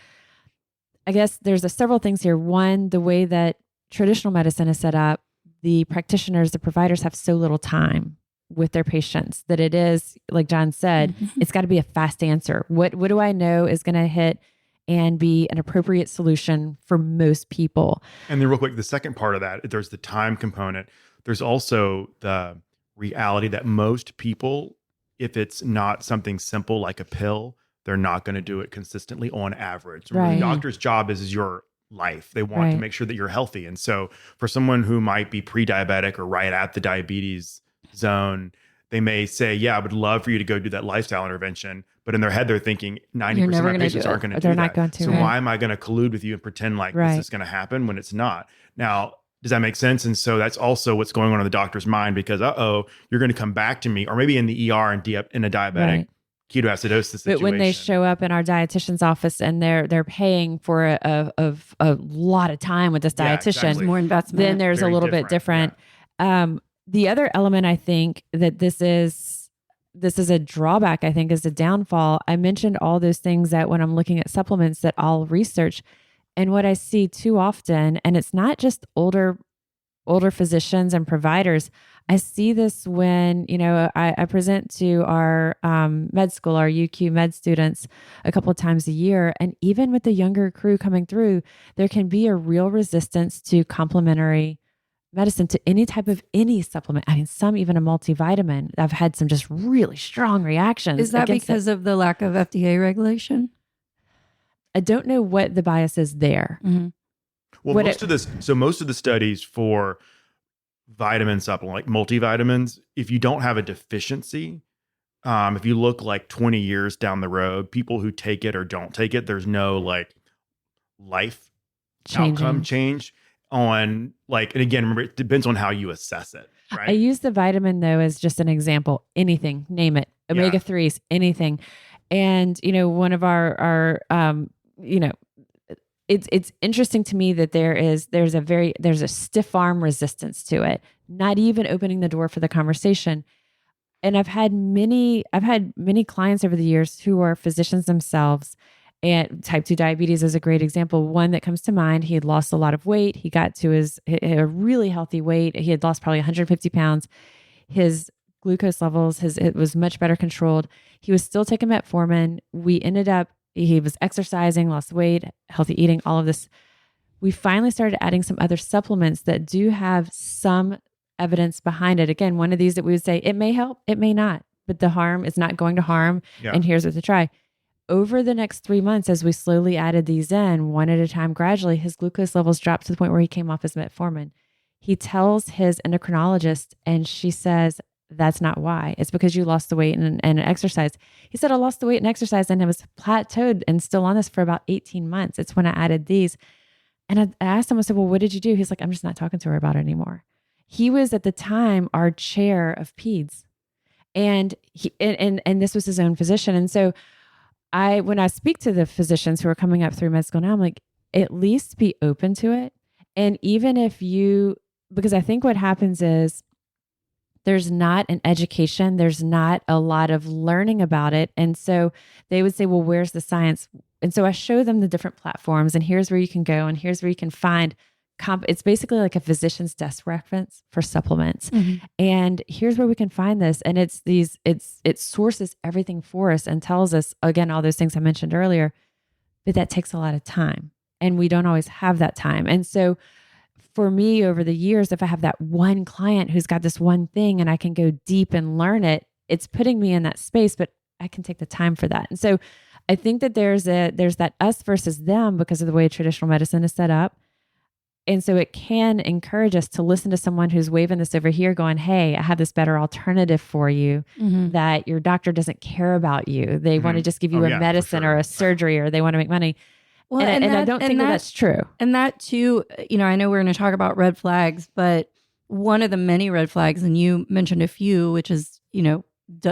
I guess there's several things here. One, the way that traditional medicine is set up, the practitioners, the providers have so little time with their patients that it is, like John said, it's got to be a fast answer. What do I know is going to hit and be an appropriate solution for most people? And then real quick, the second part of that, there's the time component. There's also the reality that most people, if it's not something simple like a pill, they're not going to do it consistently on average. Right. The doctor's job is your life. They want to make sure that you're healthy. And so for someone who might be pre-diabetic or right at the diabetes zone, they may say, yeah, I would love for you to go do that lifestyle intervention. But in their head, they're thinking 90% of my patients aren't going to do that. They're not going to. So why am I going to collude with you and pretend like this is going to happen when it's not? Now, does that make sense? And so that's also what's going on in the doctor's mind because, you're going to come back to me, or maybe in the ER and in a diabetic ketoacidosis situation. But when they show up in our dietitian's office and they're paying for a lot of time with this Yeah, dietitian, exactly. More investment. then there's Very a little bit different. The other element, I think that this is a drawback, I think, is a downfall. I mentioned all those things that when I'm looking at supplements that I'll research, and what I see too often, and it's not just older physicians and providers. I see this when, I present to our med school, our UQ med students a couple of times a year. And even with the younger crew coming through, there can be a real resistance to complementary medicine, to any type of any supplement. I mean, some even a multivitamin. I've had some just really strong reactions. Is that because of the lack of FDA regulation? I don't know what the bias is there. Mm-hmm. Well, most of the studies for vitamin supplement, like multivitamins, if you don't have a deficiency, if you look like 20 years down the road, people who take it or don't take it, there's no like life outcome change on like, and again, remember, it depends on how you assess it, right? I use the vitamin though as just an example. Anything, name it, omega-3s, anything. And, one of our it's interesting to me that there's a stiff arm resistance to it, not even opening the door for the conversation. And I've had many clients over the years who are physicians themselves, and type 2 diabetes is a great example. One that comes to mind, he had lost a lot of weight. He got to a really healthy weight. He had lost probably 150 pounds. His glucose levels, it was much better controlled. He was still taking metformin. He was exercising, lost weight, healthy eating, all of this. We finally started adding some other supplements that do have some evidence behind it. Again, one of these that we would say, it may help, it may not, but the harm is not going to harm. Yeah. And here's what to try. Over the next 3 months, as we slowly added these in, one at a time, gradually, his glucose levels dropped to the point where he came off his metformin. He tells his endocrinologist, and she says, that's not why. It's because you lost the weight and exercise. He said, I lost the weight and exercise, and it was plateaued and still on this for about 18 months. It's when I added these. And I asked him, I said, well, what did you do? He's like, I'm just not talking to her about it anymore. He was at the time our chair of peds. And this was his own physician. And so when I speak to the physicians who are coming up through med school now, I'm like, at least be open to it. And even if because I think what happens is there's not an education, there's not a lot of learning about it. And so they would say, well, where's the science? And so I show them the different platforms, and here's where you can go, and here's where you can find it's basically like a physician's desk reference for supplements. Mm-hmm. And here's where we can find this. And it sources everything for us and tells us, again, all those things I mentioned earlier, but that takes a lot of time, and we don't always have that time. And so for me over the years, if I have that one client who's got this one thing and I can go deep and learn it, it's putting me in that space, but I can take the time for that. And so I think that there's that us versus them because of the way traditional medicine is set up. And so it can encourage us to listen to someone who's waving this over here going, hey, I have this better alternative for you, Mm-hmm. that your doctor doesn't care about you. They want to just give you a medicine or a surgery, or they want to make money. Well, and I don't think that's true. And that too, I know we're going to talk about red flags, but one of the many red flags, and you mentioned a few, which is,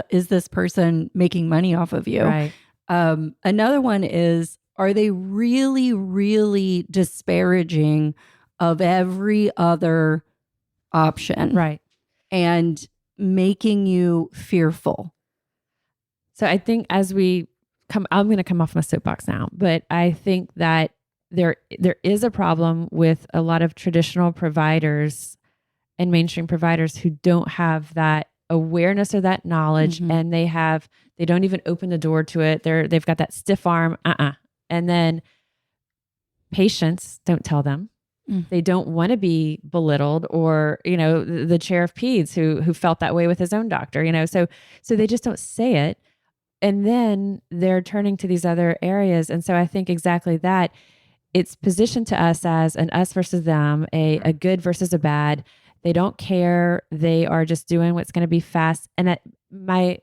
is this person making money off of you? Right. Another one is, are they really, really disparaging of every other option? Right. And making you fearful? So I think I'm going to come off my soapbox now, but I think that there is a problem with a lot of traditional providers and mainstream providers who don't have that awareness or that knowledge, Mm-hmm. and they don't even open the door to it. They've got that stiff arm, and then patients don't tell them. They don't want to be belittled, or, the chair of peds who felt that way with his own doctor, so they just don't say it. And then they're turning to these other areas. And so I think exactly that it's positioned to us as an us versus them, a good versus a bad. They don't care. They are just doing what's going to be fast. And my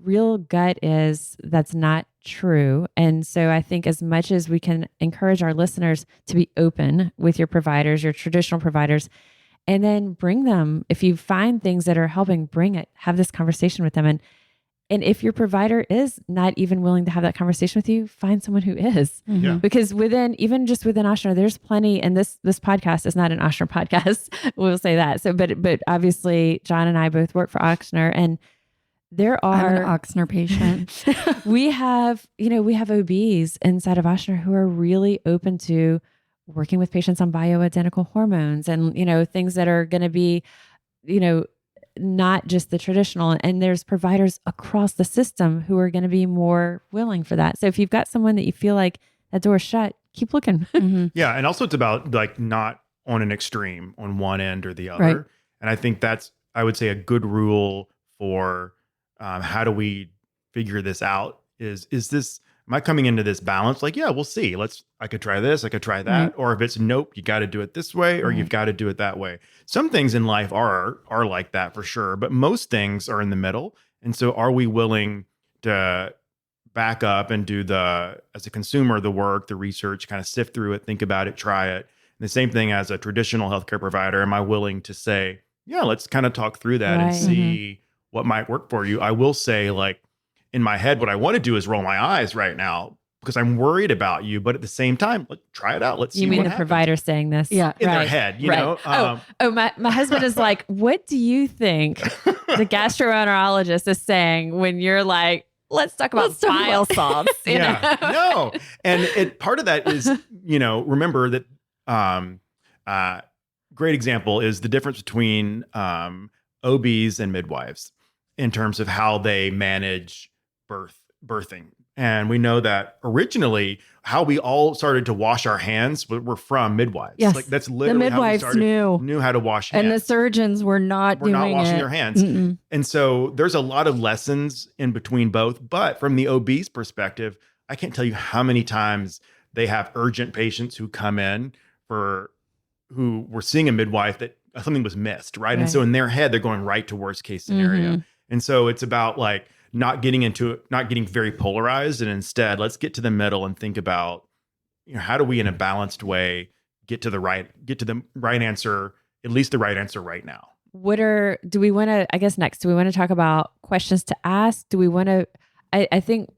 real gut is that's not true. And so I think as much as we can encourage our listeners to be open with your providers, your traditional providers, and then bring them, if you find things that are helping, bring it, have this conversation with them. And if your provider is not even willing to have that conversation with you, find someone who is. Yeah. Because even just within Ochsner, there's plenty, and this podcast is not an Ochsner podcast. We'll say that. So, but obviously John and I both work for Ochsner, and there are I'm an Ochsner patient. we have OBs inside of Ochsner who are really open to working with patients on bioidentical hormones and, things that are going to be, not just the traditional. And there's providers across the system who are going to be more willing for that. So if you've got someone that you feel like that door's shut, keep looking. Yeah. And also it's about like not on an extreme on one end or the other. Right. And I think that's, I would say, a good rule for how do we figure this out is this, am I coming into this balance? Like, yeah, we'll see. I could try this, I could try that. Right. Or if it's nope, you got to do it this way, or you've got to do it that way. Some things in life are like that for sure, but most things are in the middle. And so are we willing to back up and do as a consumer, the work, the research, kind of sift through it, think about it, try it. And the same thing as a traditional healthcare provider. Am I willing to say, yeah, let's kind of talk through that and see what might work for you? I will say, like, in my head, what I want to do is roll my eyes right now because I'm worried about you. But at the same time, let's try it out. Let's see. You mean what the happens. provider saying this? Yeah. In their head, you know? My husband is like, what do you think the gastroenterologist is saying when you're like, let's talk about bile salts? You know? No. And part of that is, remember that great example is the difference between OBs and midwives in terms of how they manage birthing. And we know that originally how we all started to wash our hands were from midwives. Yes. Like that's literally The midwives how we knew how to wash hands. And the surgeons were not washing their hands. Mm-mm. And so there's a lot of lessons in between both. But from the OB's perspective, I can't tell you how many times they have urgent patients who come in who were seeing a midwife that something was missed, right? And so in their head, they're going right to worst case scenario. And so it's about like not getting very polarized, and instead let's get to the middle and think about, how do we in a balanced way get to the right answer, at least the right answer right now. Do we want to talk about questions to ask? Do we want to, I think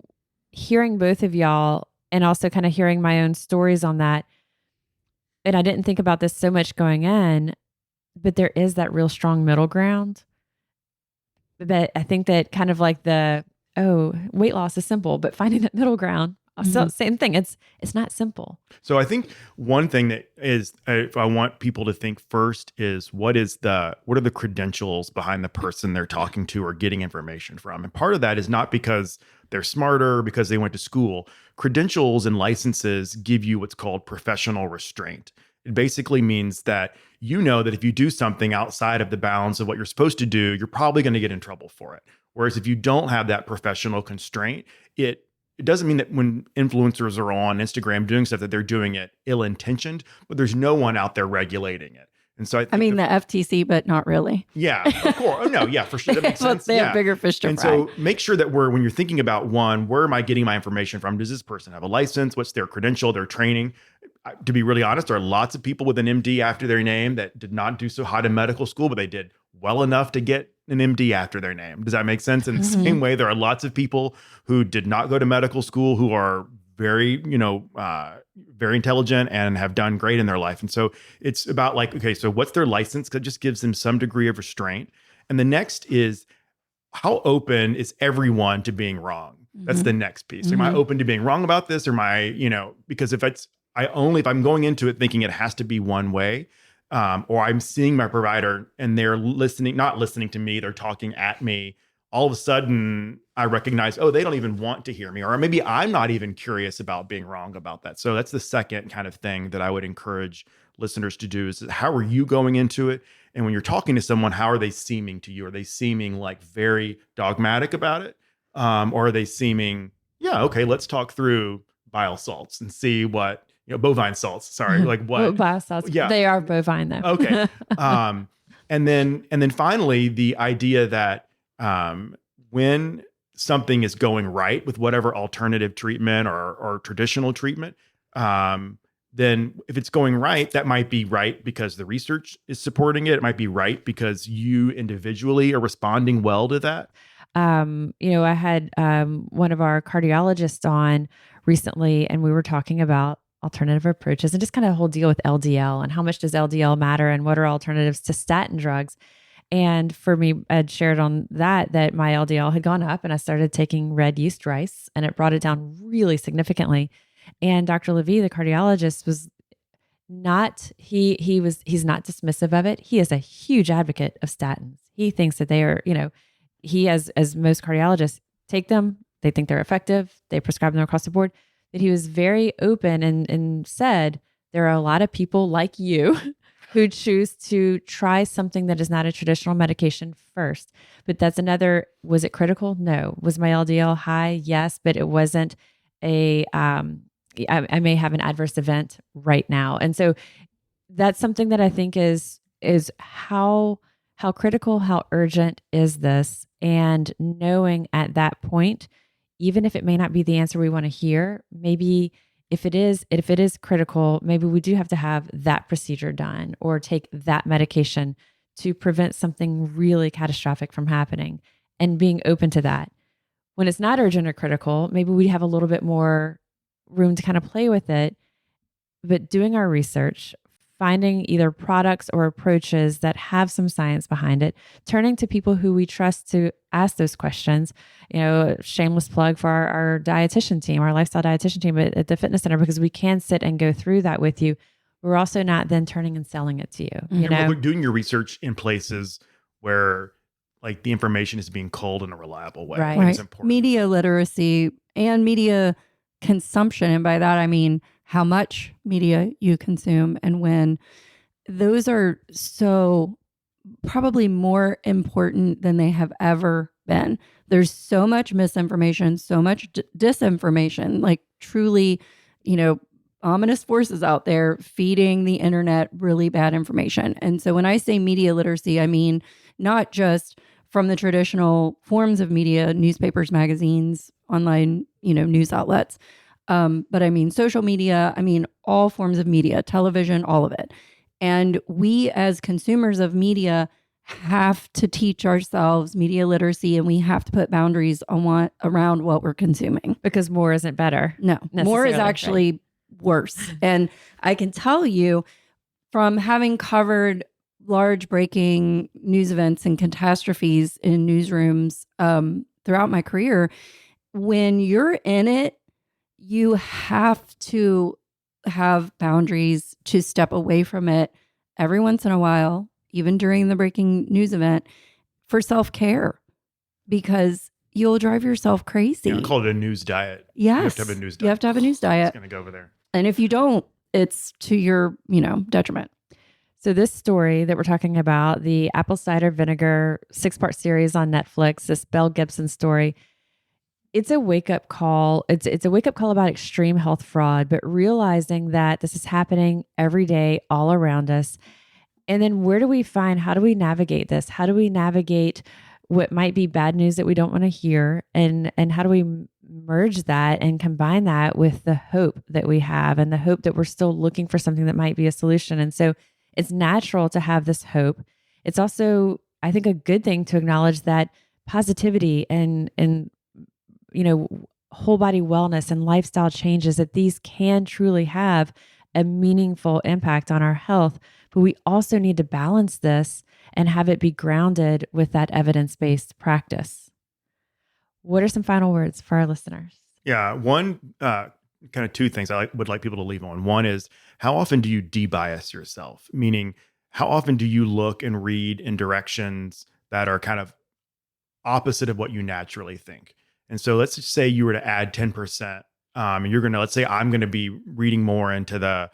hearing both of y'all and also kind of hearing my own stories on that, and I didn't think about this so much going in, but there is that real strong middle ground. But I think that kind of like weight loss is simple, but finding that middle ground, same thing. It's not simple. So I think one thing that is, if I want people to think first, is what are the credentials behind the person they're talking to or getting information from? And part of that is not because they're smarter, because they went to school. Credentials and licenses give you what's called professional restraint. It basically means that that if you do something outside of the bounds of what you're supposed to do, you're probably going to get in trouble for it. Whereas if you don't have that professional constraint, it doesn't mean that when influencers are on Instagram doing stuff that they're doing it ill-intentioned, but there's no one out there regulating it. And so I mean, the FTC, but not really. Yeah, of course. Oh, no, yeah, for sure. That makes sense. They have bigger fish to fry. And so make sure that when you're thinking about where am I getting my information from? Does this person have a license? What's their credential, their training? To be really honest, there are lots of people with an MD after their name that did not do so hot in medical school, but they did well enough to get an MD after their name. Does that make sense? In the same way, there are lots of people who did not go to medical school who are very, very intelligent and have done great in their life. And so it's about like, okay, so what's their license? Because it just gives them some degree of restraint. And the next is, how open is everyone to being wrong? That's the next piece. Am I open to being wrong about this? Or am I, because if I'm going into it thinking it has to be one way, or I'm seeing my provider and they're not listening to me, they're talking at me, all of a sudden I recognize, they don't even want to hear me, or maybe I'm not even curious about being wrong about that. So that's the second kind of thing that I would encourage listeners to do is, how are you going into it? And when you're talking to someone, how are they seeming to you? Are they seeming like very dogmatic about it? Or are they seeming, okay, let's talk through bile salts and see what, bovine salts, sorry, like what? Bile salts, yeah. They are bovine though. Okay. And then finally, the idea that when something is going right with whatever alternative treatment or traditional treatment, then if it's going right, that might be right because the research is supporting it. It might be right because you individually are responding well to that. I had one of our cardiologists on recently, and we were talking about alternative approaches and just kind of the whole deal with LDL and how much does LDL matter and what are alternatives to statin drugs. And for me, I'd shared on that my LDL had gone up and I started taking red yeast rice and it brought it down really significantly. And Dr. Levy, the cardiologist, was not, he's not dismissive of it. He is a huge advocate of statins. He thinks that they are, he, as most cardiologists, take them, they think they're effective, they prescribe them across the board. But he was very open and said, there are a lot of people like you who choose to try something that is not a traditional medication first. But that's another, was it critical? No. Was my LDL high? Yes, but it wasn't I may have an adverse event right now. And so that's something that I think is how critical, how urgent is this? And knowing at that point, even if it may not be the answer we want to hear, maybe if it is critical, maybe we do have to have that procedure done or take that medication to prevent something really catastrophic from happening, and being open to that. When it's not urgent or critical, maybe we have a little bit more room to kind of play with it, but doing our research, finding either products or approaches that have some science behind it, turning to people who we trust to ask those questions. Shameless plug for our dietitian team, our lifestyle dietitian team at the fitness center, because we can sit and go through that with you. We're also not then turning and selling it to you. We're doing your research in places where like the information is being culled in a reliable way. Right. It's important. Media literacy and media consumption, and by that I mean how much media you consume and when. Those are so probably more important than they have ever been. There's so much misinformation, so much disinformation, like truly, ominous forces out there feeding the internet really bad information. And so when I say media literacy, I mean not just from the traditional forms of media, newspapers, magazines, online, news outlets, but I mean social media, I mean all forms of media, television, all of it. And we as consumers of media have to teach ourselves media literacy, and we have to put boundaries on around what we're consuming. Because more isn't better. No, more is actually worse. And I can tell you from having covered large breaking news events and catastrophes in newsrooms throughout my career, when you're in it, you have to have boundaries to step away from it every once in a while, even during the breaking news event, for self-care, because you'll drive yourself crazy. I call it a news diet. Yes. You have to have a news diet. You have to have a news diet. It's going to go over there. And if you don't, it's to your, detriment. So this story that we're talking about, the apple cider vinegar 6-part series on Netflix, this Belle Gibson story, it's a wake-up call. It's a wake-up call about extreme health fraud, but realizing that this is happening every day all around us. And then how do we navigate this? How do we navigate what might be bad news that we don't want to hear? And how do we merge that and combine that with the hope that we have and the hope that we're still looking for something that might be a solution? And so it's natural to have this hope. It's also, I think, a good thing to acknowledge that positivity and whole body wellness and lifestyle changes, that these can truly have a meaningful impact on our health. But we also need to balance this and have it be grounded with that evidence-based practice. What are some final words for our listeners? Yeah. One, kind of two things I would like people to leave on. One is, how often do you debias yourself? Meaning, how often do you look and read in directions that are kind of opposite of what you naturally think? And so let's just say you were to add 10%, and you're going to, let's say I'm going to be reading more into the,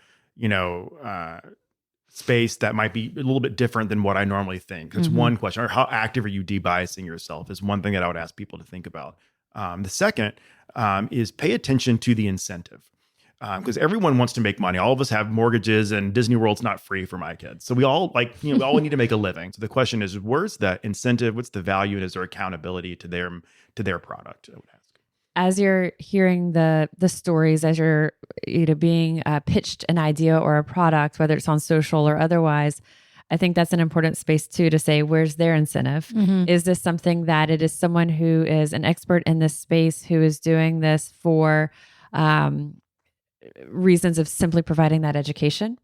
space that might be a little bit different than what I normally think. That's one question. Or how active are you debiasing yourself is one thing that I would ask people to think about. The second is pay attention to the incentive. Because everyone wants to make money. All of us have mortgages, and Disney World's not free for my kids. So we all we all need to make a living. So the question is, where's that incentive? What's the value? And is there accountability to their product? I would ask. As you're hearing the stories, as you're being pitched an idea or a product, whether it's on social or otherwise, I think that's an important space too, to say, where's their incentive? Mhm. Is this something that it is someone who is an expert in this space, who is doing this for reasons of simply providing that education?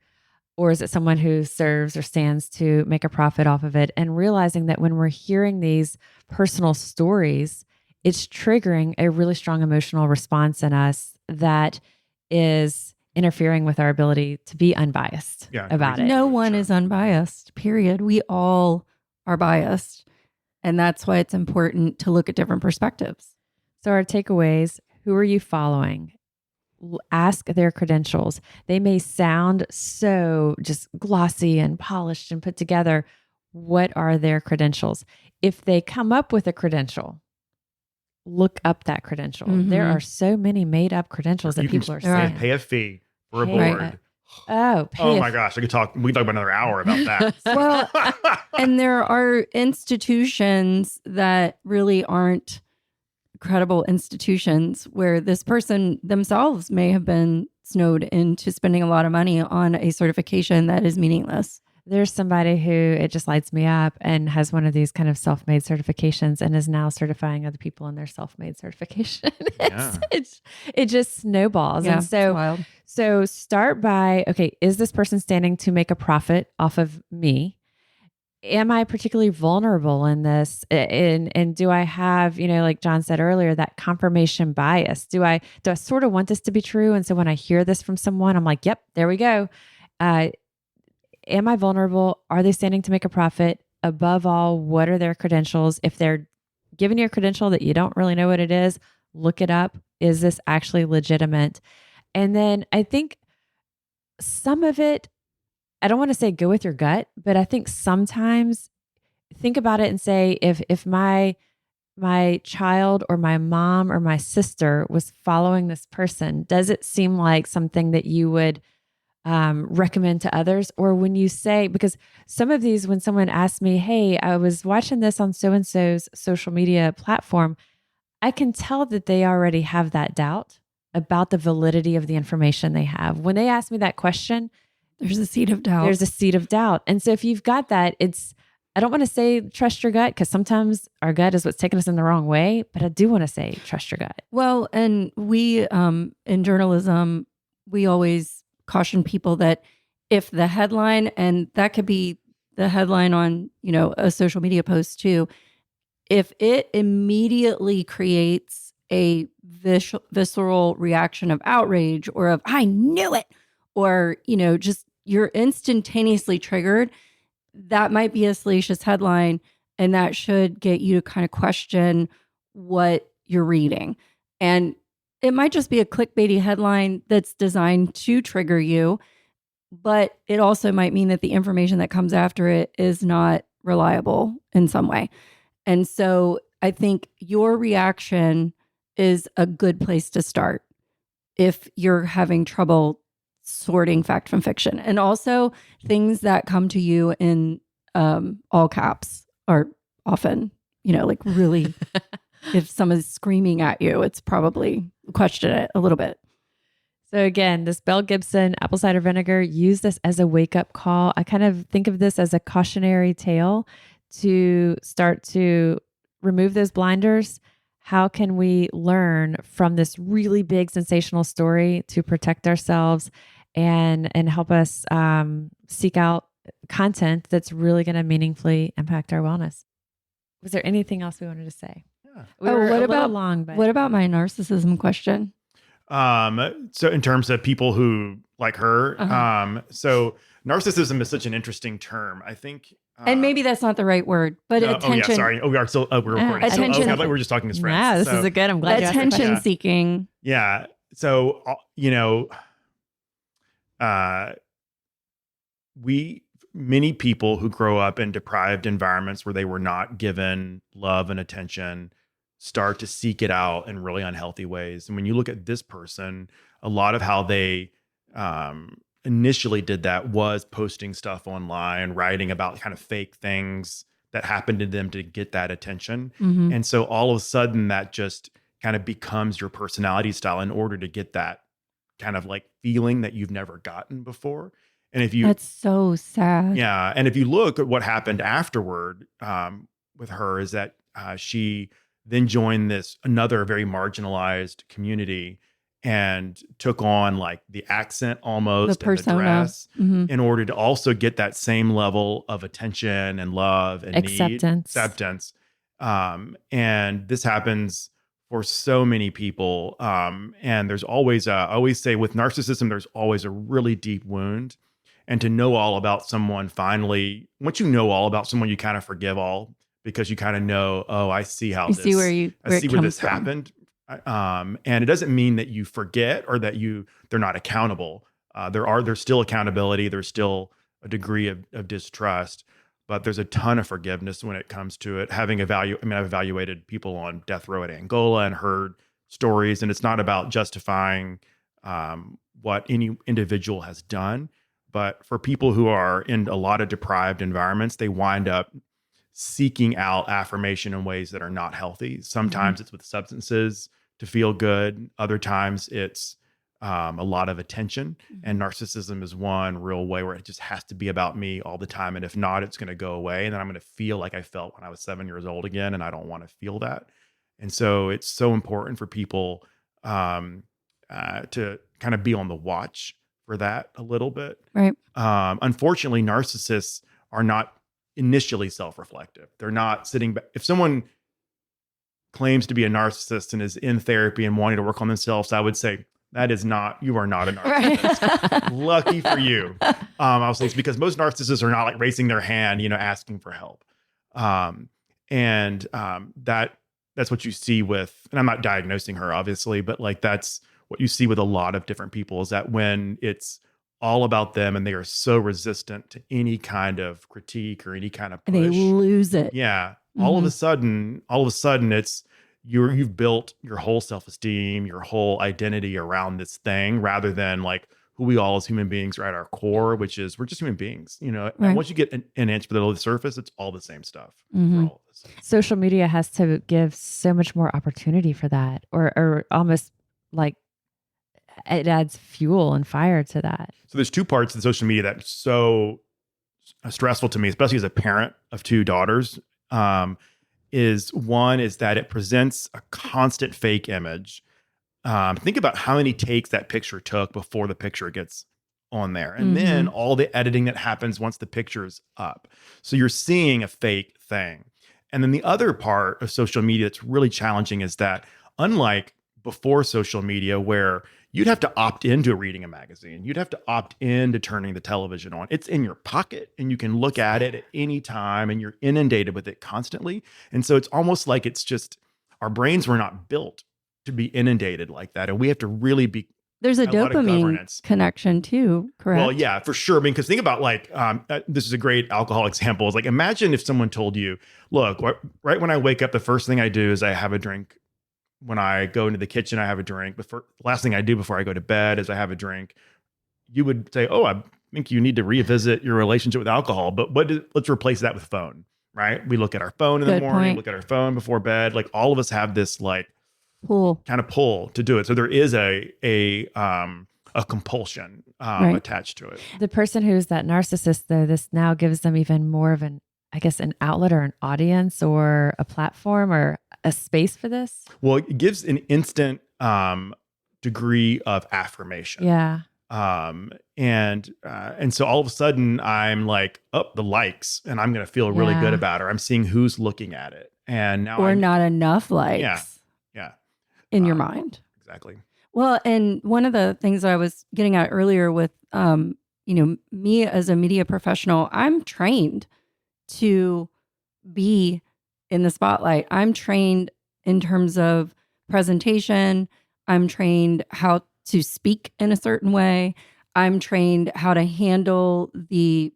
Or is it someone who serves or stands to make a profit off of it? And realizing that when we're hearing these personal stories, it's triggering a really strong emotional response in us that is interfering with our ability to be unbiased about it. No one is unbiased, period. We all are biased. And that's why it's important to look at different perspectives. So our takeaways: who are you following? Ask their credentials. They may sound so just glossy and polished and put together. What are their credentials? If they come up with a credential, look up that credential. There are so many made up credentials that people are saying. Pay a fee for a Pay board. Oh my gosh. We could talk about another hour about that. Well, and there are institutions that really aren't credible institutions where this person themselves may have been snowed into spending a lot of money on a certification that is meaningless. There's somebody who, it just lights me up, and has one of these kind of self-made certifications and is now certifying other people in their self-made certification. It just snowballs. Yeah, And so, it's wild. so start by, okay, is this person standing to make a profit off of me? Am I particularly vulnerable in this? And do I have, like John said earlier, that confirmation bias? Do I sort of want this to be true? And so when I hear this from someone, I'm like, yep, there we go. Am I vulnerable? Are they standing to make a profit? Above all, what are their credentials? If they're giving you a credential that you don't really know what it is, look it up. Is this actually legitimate? And then I think some of it, I don't want to say go with your gut, but I think sometimes think about it and say, if my child or my mom or my sister was following this person, does it seem like something that you would recommend to others? Or when you say, because some of these, when someone asks me, hey, I was watching this on so-and-so's social media platform, I can tell that they already have that doubt about the validity of the information they have. When they ask me that question, there's a seed of doubt. There's a seed of doubt. And so if you've got that, I don't want to say trust your gut, because sometimes our gut is what's taking us in the wrong way, but I do want to say trust your gut. Well, and we, in journalism, we always caution people that if the headline, and that could be the headline on, a social media post too, if it immediately creates a visceral reaction of outrage or of, I knew it, or, just you're instantaneously triggered, that might be a salacious headline, and that should get you to kind of question what you're reading. And it might just be a clickbaity headline that's designed to trigger you, but it also might mean that the information that comes after it is not reliable in some way. And so I think your reaction is a good place to start if you're having trouble sorting fact from fiction. And also, things that come to you in all caps are often, like really, if someone's screaming at you, it's probably question it a little bit. So again, this Belle Gibson apple cider vinegar, use this as a wake-up call. I kind of think of this as a cautionary tale to start to remove those blinders. How can we learn from this really big sensational story to protect ourselves and help us seek out content that's really going to meaningfully impact our wellness? Was there anything else we wanted to say? Yeah. What about my narcissism question? So in terms of people who like her, so narcissism is such an interesting term. I think, and maybe that's not the right word, but attention. Oh yeah, sorry. We are still we're recording. Attention. I thought we were just talking as friends. Yeah, this is a good. I'm glad you asked the question. Attention seeking. Yeah. So many people who grow up in deprived environments where they were not given love and attention start to seek it out in really unhealthy ways. And when you look at this person, a lot of how they initially did that was posting stuff online, writing about kind of fake things that happened to them to get that attention. Mm-hmm. And so all of a sudden that just kind of becomes your personality style in order to get that kind of like feeling that you've never gotten before. And if you, That's so sad. yeah. And if you look at what happened afterward with her is that she then joined another very marginalized community and took on like the accent almost The persona. and the dress Mhm. in order to also get that same level of attention and love and acceptance. And this happens for so many people. And there's always I always say with narcissism, there's always a really deep wound. And to know all about someone finally, once you know all about someone, you kind of forgive all because you kind of know, oh, I see how I see where this happened. And it doesn't mean that you forget or that they're not accountable. There's still accountability. There's still a degree of distrust, but there's a ton of forgiveness when it comes to it. I've evaluated people on death row at Angola and heard stories, and it's not about justifying what any individual has done. But for people who are in a lot of deprived environments, they wind up seeking out affirmation in ways that are not healthy. Sometimes it's with substances to feel good. Other times it's a lot of attention. And narcissism is one real way where it just has to be about me all the time. And if not, it's going to go away. And then I'm going to feel like I felt when I was 7 years old again. And I don't want to feel that. And so it's so important for people to kind of be on the watch for that a little bit. Right. Unfortunately, narcissists are not initially self-reflective. They're not sitting back. If someone claims to be a narcissist and is in therapy and wanting to work on themselves, I would say you are not a narcissist. Right. Lucky for you. I'll say it's because most narcissists are not like raising their hand, asking for help. That's what you see with, and I'm not diagnosing her obviously, but like that's what you see with a lot of different people is that when it's all about them and they are so resistant to any kind of critique or any kind of push, They lose it. yeah. All of a sudden it's you've built your whole self-esteem, your whole identity around this thing rather than like who we all as human beings are at our core, which is we're just human beings, Right. And once you get an inch below the surface, it's all the same stuff for all of us. Social media has to give so much more opportunity for that, or almost like it adds fuel and fire to that. So there's two parts of social media that's so stressful to me, especially as a parent of two daughters. Is that it presents a constant fake image. Think about how many takes that picture took before the picture gets on there. And then all the editing that happens once the picture is up. So you're seeing a fake thing. And then the other part of social media that's really challenging is that unlike before social media where you'd have to opt into reading a magazine, you'd have to opt into turning the television on. It's in your pocket and you can look at it at any time and you're inundated with it constantly. And so it's almost like it's just our brains were not built to be inundated like that. And we have to really be. There's a dopamine connection too, correct? Well, yeah, for sure. I mean, because think about like, this is a great alcohol example. It's like, imagine if someone told you, look, right when I wake up, the first thing I do is I have a drink. When I go into the kitchen, I have a drink. But the last thing I do before I go to bed is I have a drink. You would say, oh, I think you need to revisit your relationship with alcohol. But let's replace that with phone, right? We look at our phone in the morning, look at our phone before bed. Like all of us have this like pull to do it. So there is a compulsion attached to it. The person who's that narcissist, though, this now gives them even more of an outlet or an audience or a platform or a space for this. Well, it gives an instant degree of affirmation. Yeah. And so all of a sudden I'm like, the likes, and I'm going to feel really good about her. I'm seeing who's looking at it. And now not enough likes. Yeah. In your mind. Exactly. Well, and one of the things I was getting at earlier with, me as a media professional, I'm trained to be in the spotlight. I'm trained in terms of presentation. I'm trained how to speak in a certain way. I'm trained how to handle the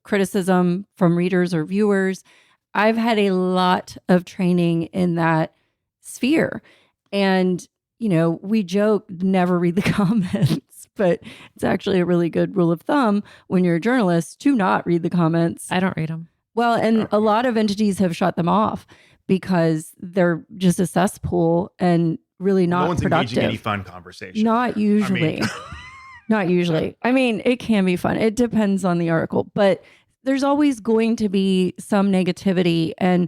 criticism from readers or viewers. I've had a lot of training in that sphere. And, we joke, never read the comments, but it's actually a really good rule of thumb when you're a journalist to not read the comments. I don't read them. Well, and a lot of entities have shut them off because they're just a cesspool and really not no one's productive. Engaging any fun conversation. Not usually. Not usually. I mean, it can be fun. It depends on the article, but there's always going to be some negativity. And,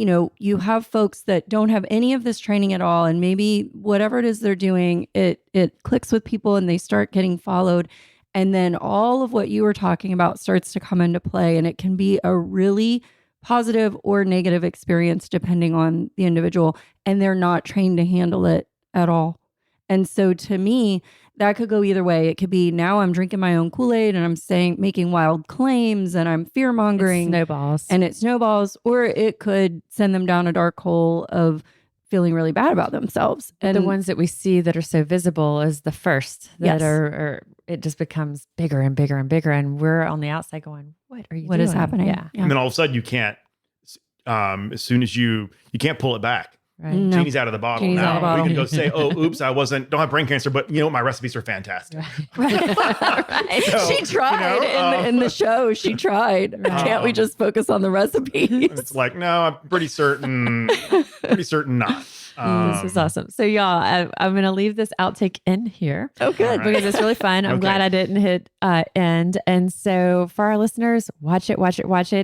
you have folks that don't have any of this training at all. And maybe whatever it is they're doing, it clicks with people and they start getting followed. And then all of what you were talking about starts to come into play. And it can be a really positive or negative experience depending on the individual. And they're not trained to handle it at all. And so to me, that could go either way. It could be now I'm drinking my own Kool-Aid and I'm making wild claims and I'm fear mongering. It snowballs. Or it could send them down a dark hole of feeling really bad about themselves. And the ones that we see that are so visible is the first that are it just becomes bigger and bigger and bigger. And we're on the outside going, what are you doing? What is happening? Yeah. And then all of a sudden you can't, as soon as you can't pull it back. Right. No. Genie's out of the bottle. Genie's out of the bottle. We can go say, oh, oops, don't have brain cancer, but my recipes are fantastic. Right. So, she tried in the show. She tried. Right. Can't we just focus on the recipes? It's like, no, I'm pretty certain not. This is awesome. So y'all, I'm going to leave this outtake in here. Oh, good. Right. Because it's really fun. I'm glad I didn't hit end. And so for our listeners, watch it.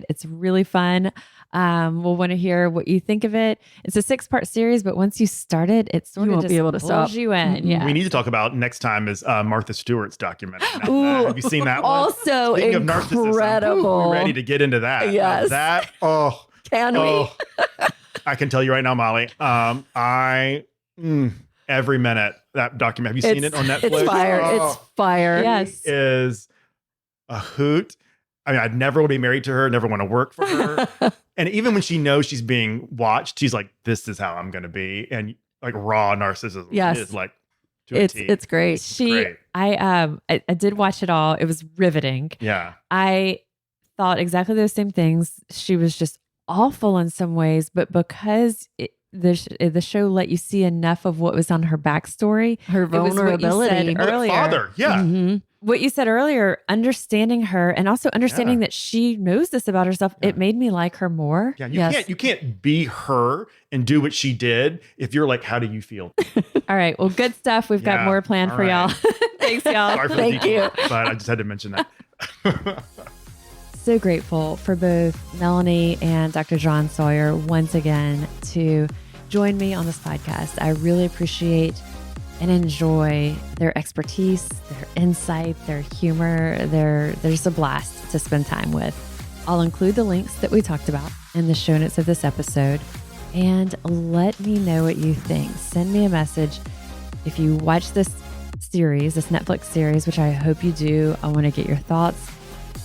It's really fun. We'll want to hear what you think of it. It's a 6-part series, but once you start it, it sort of won't just be able to pulls stop. you in. Yeah. We need to talk about next time is Martha Stewart's documentary. Ooh. Have you seen that one? Also Speaking of narcissism, incredible. we're ready to get into that. Yes. Can we? I can tell you right now, Molly, every minute that document. Have you seen it on Netflix? It's fire. It's fire. Yes. Is a hoot. I mean, I'd never want to be married to her, never want to work for her. And even when she knows she's being watched, she's like, this is how I'm going to be. And like raw narcissism Yes. is like, to a T. It's great. Great. I did watch it all. It was riveting. Yeah. I thought exactly those same things. She was just awful in some ways, but because the show let you see enough of what was on her backstory, Her vulnerability. It was what you said earlier. Father. Yeah. Mhm. What you said earlier, understanding her and also understanding that she knows this about herself, it made me like her more. Yeah. You can't be her and do what she did if you're like, how do you feel? All right. Well, good stuff. We've got Yeah. more planned All for y'all. right. Thanks, y'all. Sorry for Thank the detail, you. but I just had to mention that. So grateful for both Melanie and Dr. John Sawyer once again to join me on this podcast. I really appreciate and enjoy their expertise, their insight, their humor. They're just a blast to spend time with. I'll include the links that we talked about in the show notes of this episode. And let me know what you think. Send me a message. If you watch this series, this Netflix series, which I hope you do, I want to get your thoughts.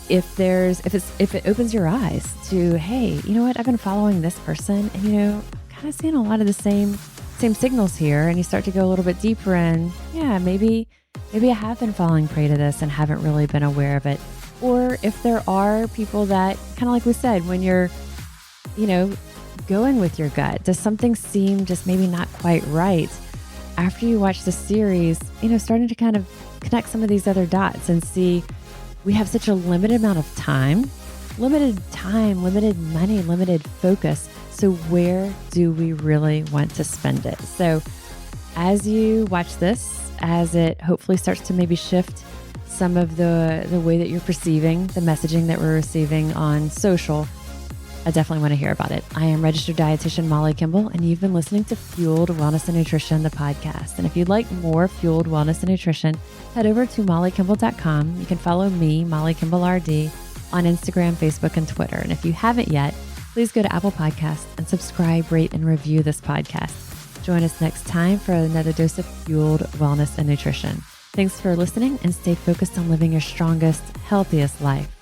If it opens your eyes to, hey, you know what? I've been following this person and, kind of seeing a lot of the same signals here, and you start to go a little bit deeper and maybe I have been falling prey to this and haven't really been aware of it. Or if there are people that, kind of like we said, when you're, going with your gut, does something seem just maybe not quite right? After you watch the series, starting to kind of connect some of these other dots and see we have such a limited amount of time, limited money, limited focus. So where do we really want to spend it? So as you watch this, as it hopefully starts to maybe shift some of the way that you're perceiving the messaging that we're receiving on social, I definitely want to hear about it. I am registered dietitian Molly Kimball, and you've been listening to Fueled Wellness and Nutrition, the podcast. And if you'd like more Fueled Wellness and Nutrition, head over to mollykimball.com. You can follow me, Molly Kimball RD, on Instagram, Facebook, and Twitter. And if you haven't yet, please go to Apple Podcasts and subscribe, rate, and review this podcast. Join us next time for another dose of Fueled Wellness and Nutrition. Thanks for listening, and stay focused on living your strongest, healthiest life.